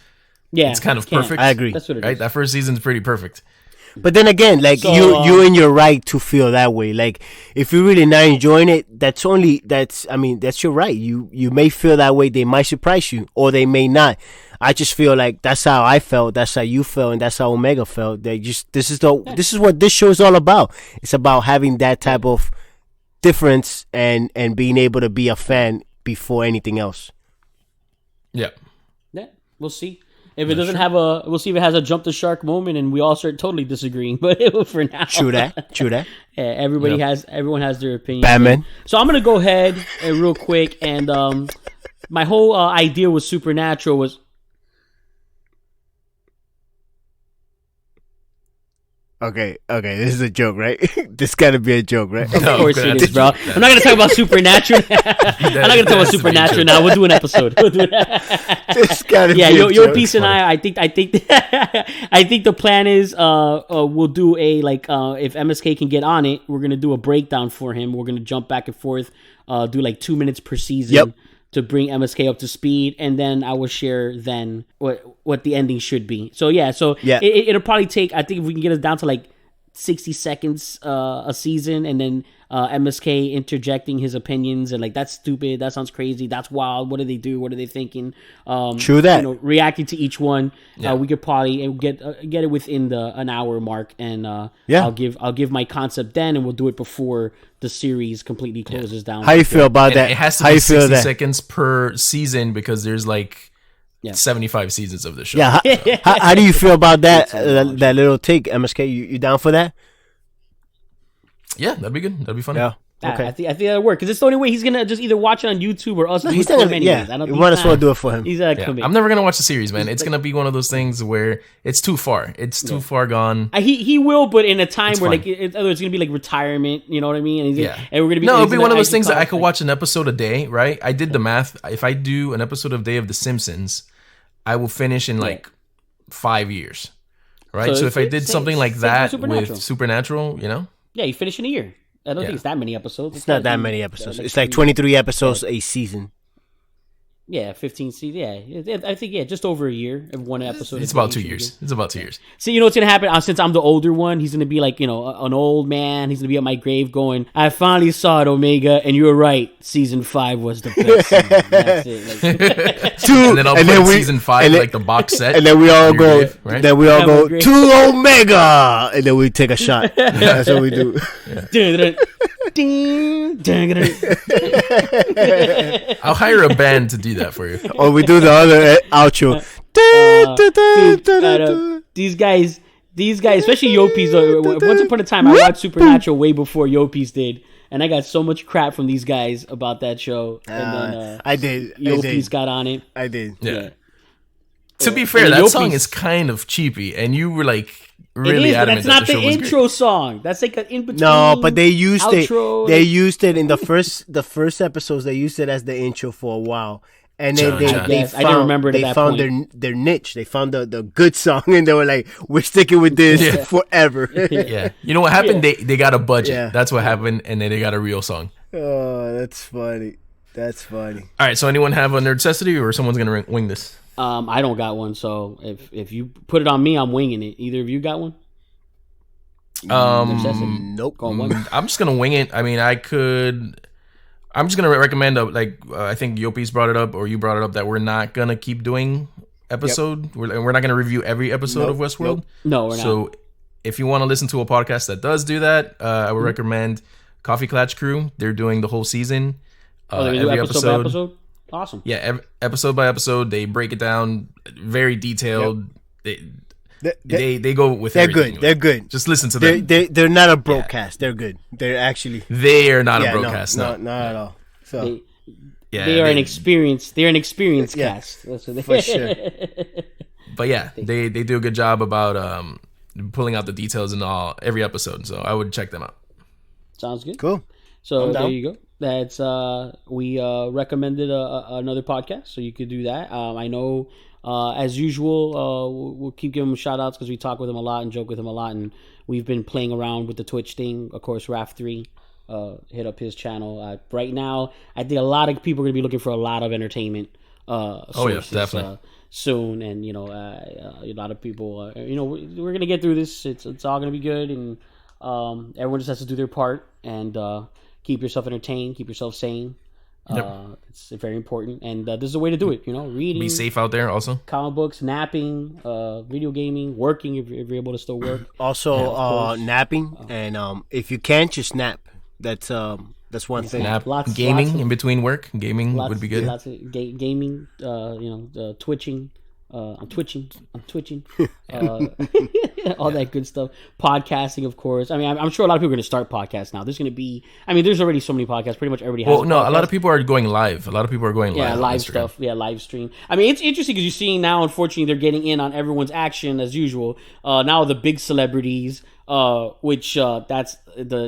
it's kind of perfect. I agree. That's what it is. Right, that first season's pretty perfect. But then again, like you're in your right to feel that way. Like if you're really not enjoying it, that's your right. You may feel that way. They might surprise you, or they may not. I just feel like that's how I felt. That's how you felt, and that's how Omega felt. This is what this show is all about. It's about having that type of difference and being able to be a fan before anything else. Yeah. Yeah, we'll see. If it doesn't have we'll see if it has a jump the shark moment and we all start totally disagreeing. But for now, true that. Yeah, everyone has their opinion. Batman. So I'm gonna go ahead real quick, and my whole idea with Supernatural was. Okay, this is a joke, right? This gotta be a joke, right? Of course it is, bro. I'm not gonna talk about Supernatural. I'm not gonna talk about Supernatural now. We'll do an episode. This gotta be a joke. Your piece and I think I think the plan is we'll do a if MSK can get on it, we're gonna do a breakdown for him. We're gonna jump back and forth, do like 2 minutes per season. Yep. To bring MSK up to speed, and then I will share then what the ending should be. So it'll probably take, I think if we can get us down to like 60 seconds a season, and then MSK interjecting his opinions and like, that's stupid, that sounds crazy, that's wild, what do they do, what are they thinking? True that. Reacting to each one. We could probably get it within an hour mark, and I'll give my concept then, and we'll do it before the series completely closes down. How you feel about that? It has to be 60 seconds per season because there's like 75 seasons of the show. Yeah. How do you feel about that that little take, MSK? You down for that? Yeah, that'd be good. That'd be funny. Yeah. Okay. I think that'll work, because it's the only way he's gonna just either watch it on YouTube or us. He's not gonna. Yeah, we might as well do it for him. He's commit. I'm never gonna watch the series, man. It's gonna be one of those things where it's too far. It's too far gone. He will, but in a time where like it's gonna be like retirement. You know what I mean? And and we're gonna be. No, it'll be one of those things that I could watch an episode a day. Right? I did the math. If I do an episode a day of The Simpsons, I will finish in like 5 years. Right? So if I did something like that with Supernatural, you finish in a year. I don't think it's that many episodes. It's not that many episodes. It's like 23 episodes a season. Yeah, 15 seasons. Yeah, I think just over a year of one episode. It's about 2 years. It's about 2 years. See, you know what's gonna happen? Since I'm the older one, he's gonna be like, an old man. He's gonna be at my grave going, "I finally saw it, Omega, and you were right. Season 5 was the best season." That's it. And then I'll put season 5 like the box set. And then we all go. Grave, right? Then we all go to Omega, and then we take a shot. That's what we do. I'll hire a band to do that for you. Or we do the other outro. These guys, especially Yopis. Once upon a time, I watched Supernatural way before Yopis did, and I got so much crap from these guys about that show. And then I did. Yopis got on it. I did. Yeah. To be fair, that song is kind of cheapy, and you were like really adamant that's not that the intro song. That's like an in between. No, but they used outro. They used it in the first episodes. They used it as the intro for a while, and then they I found, didn't remember they that found point. their niche. They found the good song, and they were like, "We're sticking with this forever." Yeah, you know what happened? Yeah. They got a budget. Yeah. That's what happened, and then they got a real song. Oh, that's funny. That's funny. All right, so anyone have a nerdcessity, or someone's gonna wing this? I don't got one, so if you put it on me, I'm winging it. Either of you got one? Nope. Going one. I'm just gonna wing it. I mean, I'm just gonna recommend I think Yopis brought it up, or you brought it up, that we're not gonna keep doing episode. Yep. We're not gonna review every episode of Westworld. Nope. No, we're not. So if you want to listen to a podcast that does do that, I would recommend Coffee Klatch Crew. They're doing the whole season. They do episode by episode? Awesome. Yeah, episode by episode, they break it down, very detailed. Yep. They go with everything. They're good. Just listen to them. They're not a broadcast. They're good. They're actually. They are not a broadcast. No, not at all. So they are an experienced. They're an experienced cast. That's what for sure. But yeah, they do a good job about pulling out the details in every episode. So I would check them out. Sounds good. Cool. So there you go. That's we recommended another podcast, so you could do that. I know, as usual, we'll keep giving them shout outs because we talk with them a lot and joke with them a lot, and we've been playing around with the Twitch thing. Of course, Raf3, hit up his channel. Right now, I think a lot of people are going to be looking for a lot of entertainment sources, definitely. Soon, and a lot of people, we're going to get through this. It's all going to be good, and everyone just has to do their part and keep yourself entertained, keep yourself sane. It's very important, and this is a way to do it. Reading, be safe out there. Also, comic books, napping, video gaming, working if you're able to still work. Also, napping, and if you can't, just nap. That's one thing. Nap, gaming in between work. Gaming would be good. Lots of gaming. Twitching. I'm twitching. All that good stuff. Podcasting, of course. I mean, I'm sure a lot of people are going to start podcasts now. There's going to be. I mean, there's already so many podcasts. Pretty much everybody has. Well, no, a lot of people are going live. Yeah, live stuff. Yeah, live stream. I mean, it's interesting because you're seeing now. Unfortunately, they're getting in on everyone's action as usual. Now the big celebrities. Which that's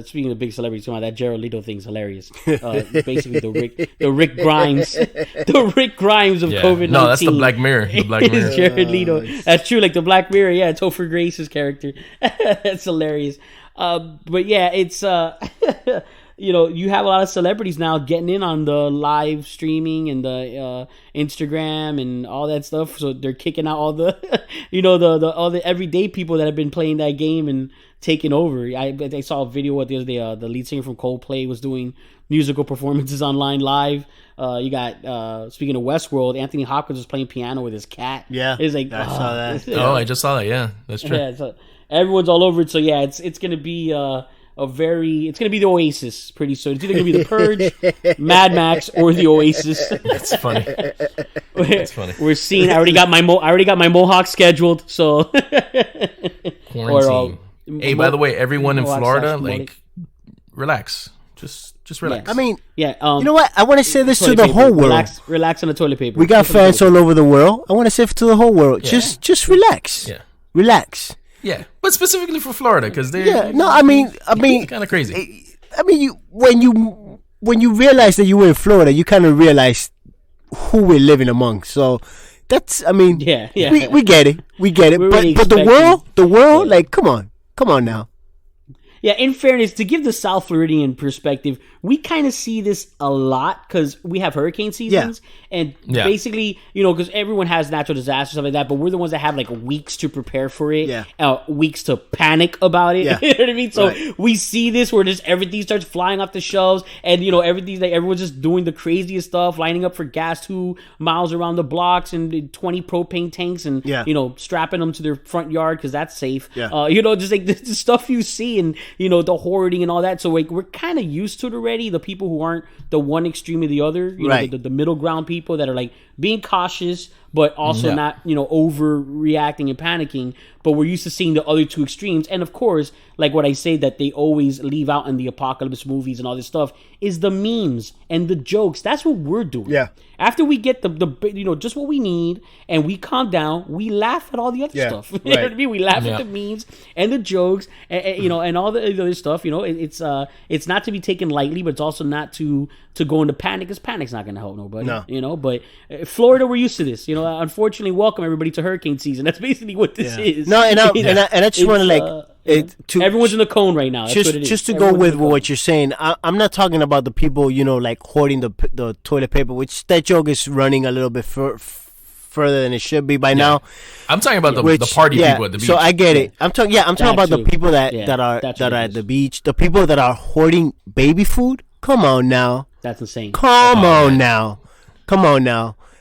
speaking of big celebrities, that Jared Leto thing's hilarious. Basically, the Rick Grimes, of COVID-19. No, that's the Black Mirror. The Black Mirror. Is Jared Leto. That's true. Like the Black Mirror. Yeah, Topher Grace's character. That's hilarious. But yeah, it's you have a lot of celebrities now getting in on the live streaming and the Instagram and all that stuff. So they're kicking out all the all the everyday people that have been playing that game and taking over. I saw a video the other day. The lead singer from Coldplay was doing musical performances online live. You got speaking of Westworld, Anthony Hopkins was playing piano with his cat. Yeah, it's like I saw that. I just saw that. Yeah, that's true. Yeah, so everyone's all over it. So yeah, it's gonna be it's gonna be the Oasis pretty soon. It's either gonna be the Purge, Mad Max, or the Oasis. That's funny. That's funny. We're seeing. I already got my Mohawk scheduled. So quarantine. Hey, by the way, everyone in Florida, relax. Just relax. I mean, yeah. You know what? I want to say this to the whole world. Relax on the toilet paper. We got fans all over the world. I want to say to the whole world, just relax. Yeah. Relax. Yeah, but specifically for Florida, because they. Yeah. No, I mean, kind of crazy. I mean, when you realize that you were in Florida, you kind of realize who we're living among. So that's. I mean. Yeah. We get it. We get it. But the world, like, come on now. Yeah, in fairness, to give the South Floridian perspective, we kind of see this a lot because we have hurricane seasons, and basically, because everyone has natural disasters, stuff like that, but we're the ones that have like weeks to prepare for it, weeks to panic about it. You know what I mean? So we see this where just everything starts flying off the shelves, and everything's like everyone's just doing the craziest stuff, lining up for gas 2 miles around the blocks and 20 propane tanks, and strapping them to their front yard because that's safe. Just like the stuff you see, and the hoarding and all that. So like we're kind of used to it already. The people who aren't the one extreme or the other, the middle ground people that are like being cautious but also not overreacting and panicking. But we're used to seeing the other two extremes. And of course, like what I say that they always leave out in the apocalypse movies and all this stuff is the memes and the jokes. That's what we're doing. Yeah. After we get the just what we need and we calm down, we laugh at all the other stuff. You know what I mean? We laugh at the memes and the jokes and all the other stuff. It's not to be taken lightly, but it's also not to go into panic, because panic's not going to help nobody. No. But Florida, we're used to this. Unfortunately, welcome everybody to hurricane season. That's basically what this is. No, and I just want to everyone's in the cone right now. That's what it is. Just to go with what you're saying, I'm not talking about the people like hoarding the toilet paper, which that joke is running a little bit further than it should be by now. I'm talking about the party people at the beach. So I get it. I'm talking about the people that are at the beach, the people that are hoarding baby food. Come on now. That's insane. Come on now.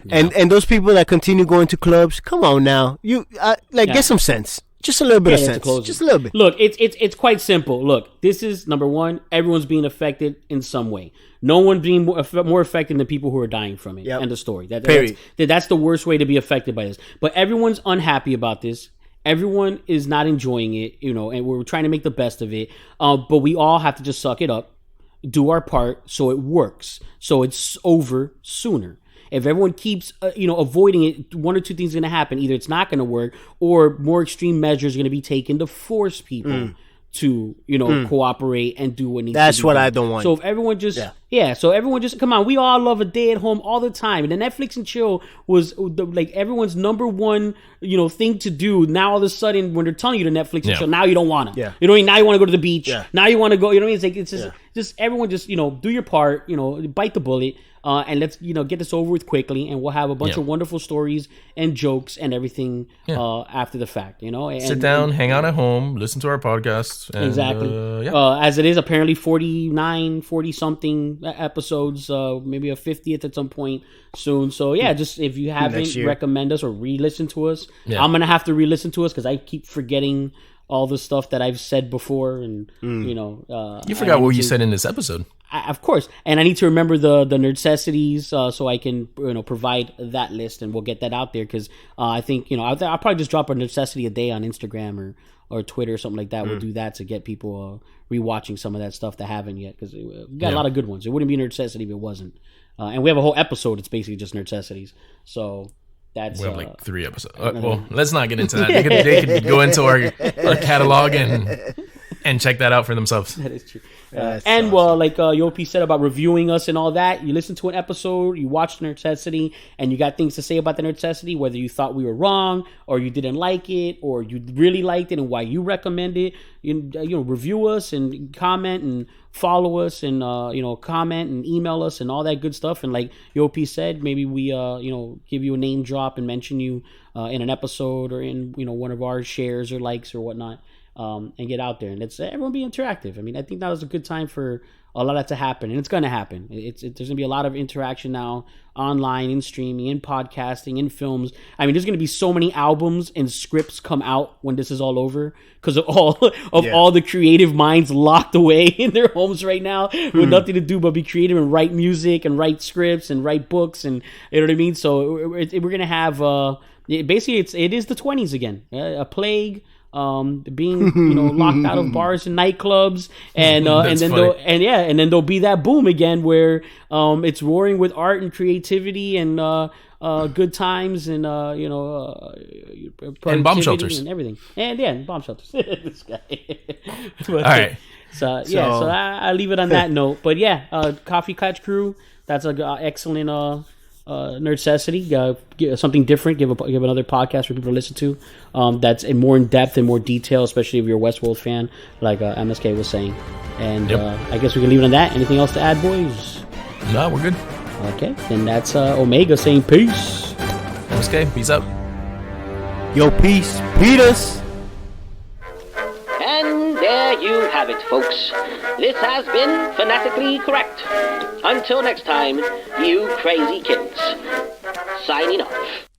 Yeah. And those people that continue going to clubs, come on now. You get some sense. Just a little bit of sense. Just a little bit. Look, it's quite simple. Look, this is number one. Everyone's being affected in some way. No one being more affected than people who are dying from it. End of story. That's the worst way to be affected by this. But everyone's unhappy about this. Everyone is not enjoying it, and we're trying to make the best of it. But we all have to just suck it up, do our part, so it works, so it's over sooner. If everyone keeps, avoiding it, one or two things are going to happen. Either it's not going to work, or more extreme measures are going to be taken to force people to, cooperate and do what needs to be done. That's what I don't want. So if everyone just, come on, we all love a day at home all the time. And the Netflix and chill was everyone's number one, thing to do. Now all of a sudden, when they're telling you to Netflix and chill, now you don't want to. Yeah. Now you want to go to the beach. Yeah. Now you want to go, it's like, it's just everyone just, do your part, bite the bullet. And let's get this over with quickly, and we'll have a bunch of wonderful stories and jokes and everything after the fact. Sit down, hang out at home, listen to our podcasts. And, exactly. As it is, apparently 40 something episodes, maybe a 50th at some point soon. So just if you haven't, recommend us or re-listen to us. I'm gonna have to re-listen to us because I keep forgetting all the stuff that I've said before, and you forgot what you said in this episode. Of course, and I need to remember the necessities so I can provide that list, and we'll get that out there because I think I'll probably just drop a necessity a day on Instagram or Twitter or something like that. We'll do that to get people rewatching some of that stuff that haven't yet, because we got a lot of good ones. It wouldn't be necessity if it wasn't, and we have a whole episode. It's basically just necessities. So. We have like 3 episodes. Well, let's not get into that. They could go into our catalog and check that out for themselves. That is true. And awesome. Like Yopi said about reviewing us and all that, you listen to an episode, you watch the Necessity, and you got things to say about the Necessity, whether you thought we were wrong, or you didn't like it, or you really liked it and why you recommend it. Review us and comment and follow us and comment and email us and all that good stuff. And like Yopi said, maybe we give you a name drop and mention you in an episode or in one of our shares or likes or whatnot, and get out there and let's everyone be interactive. I mean, I think that was a good time for a lot of that to happen, and it's going to happen. There's going to be a lot of interaction now online, in streaming, in podcasting, in films. I mean, there's going to be so many albums and scripts come out when this is all over because of all the creative minds locked away in their homes right now with nothing to do but be creative and write music and write scripts and write books, and you know what I mean. So we're going to have basically it is the 20s again, a plague. Being locked out of bars and nightclubs, and then there'll be that boom again where it's roaring with art and creativity and good times and and bomb shelters and everything, and bomb shelters. This guy. All right. So I leave it on that note. But Coffee Clutch Crew. That's an excellent. Necessity, something different. Give another podcast for people to listen to. That's more in depth and more detail, especially if you're a WestWorld fan, like MSK was saying. And I guess we can leave it on that. Anything else to add, boys? No, we're good. Okay, then that's Omega saying peace. MSK, peace out. Yo, peace. Peters. And there you have it, folks. This has been Fanatically Correct. Until next time, you crazy kids. Signing off.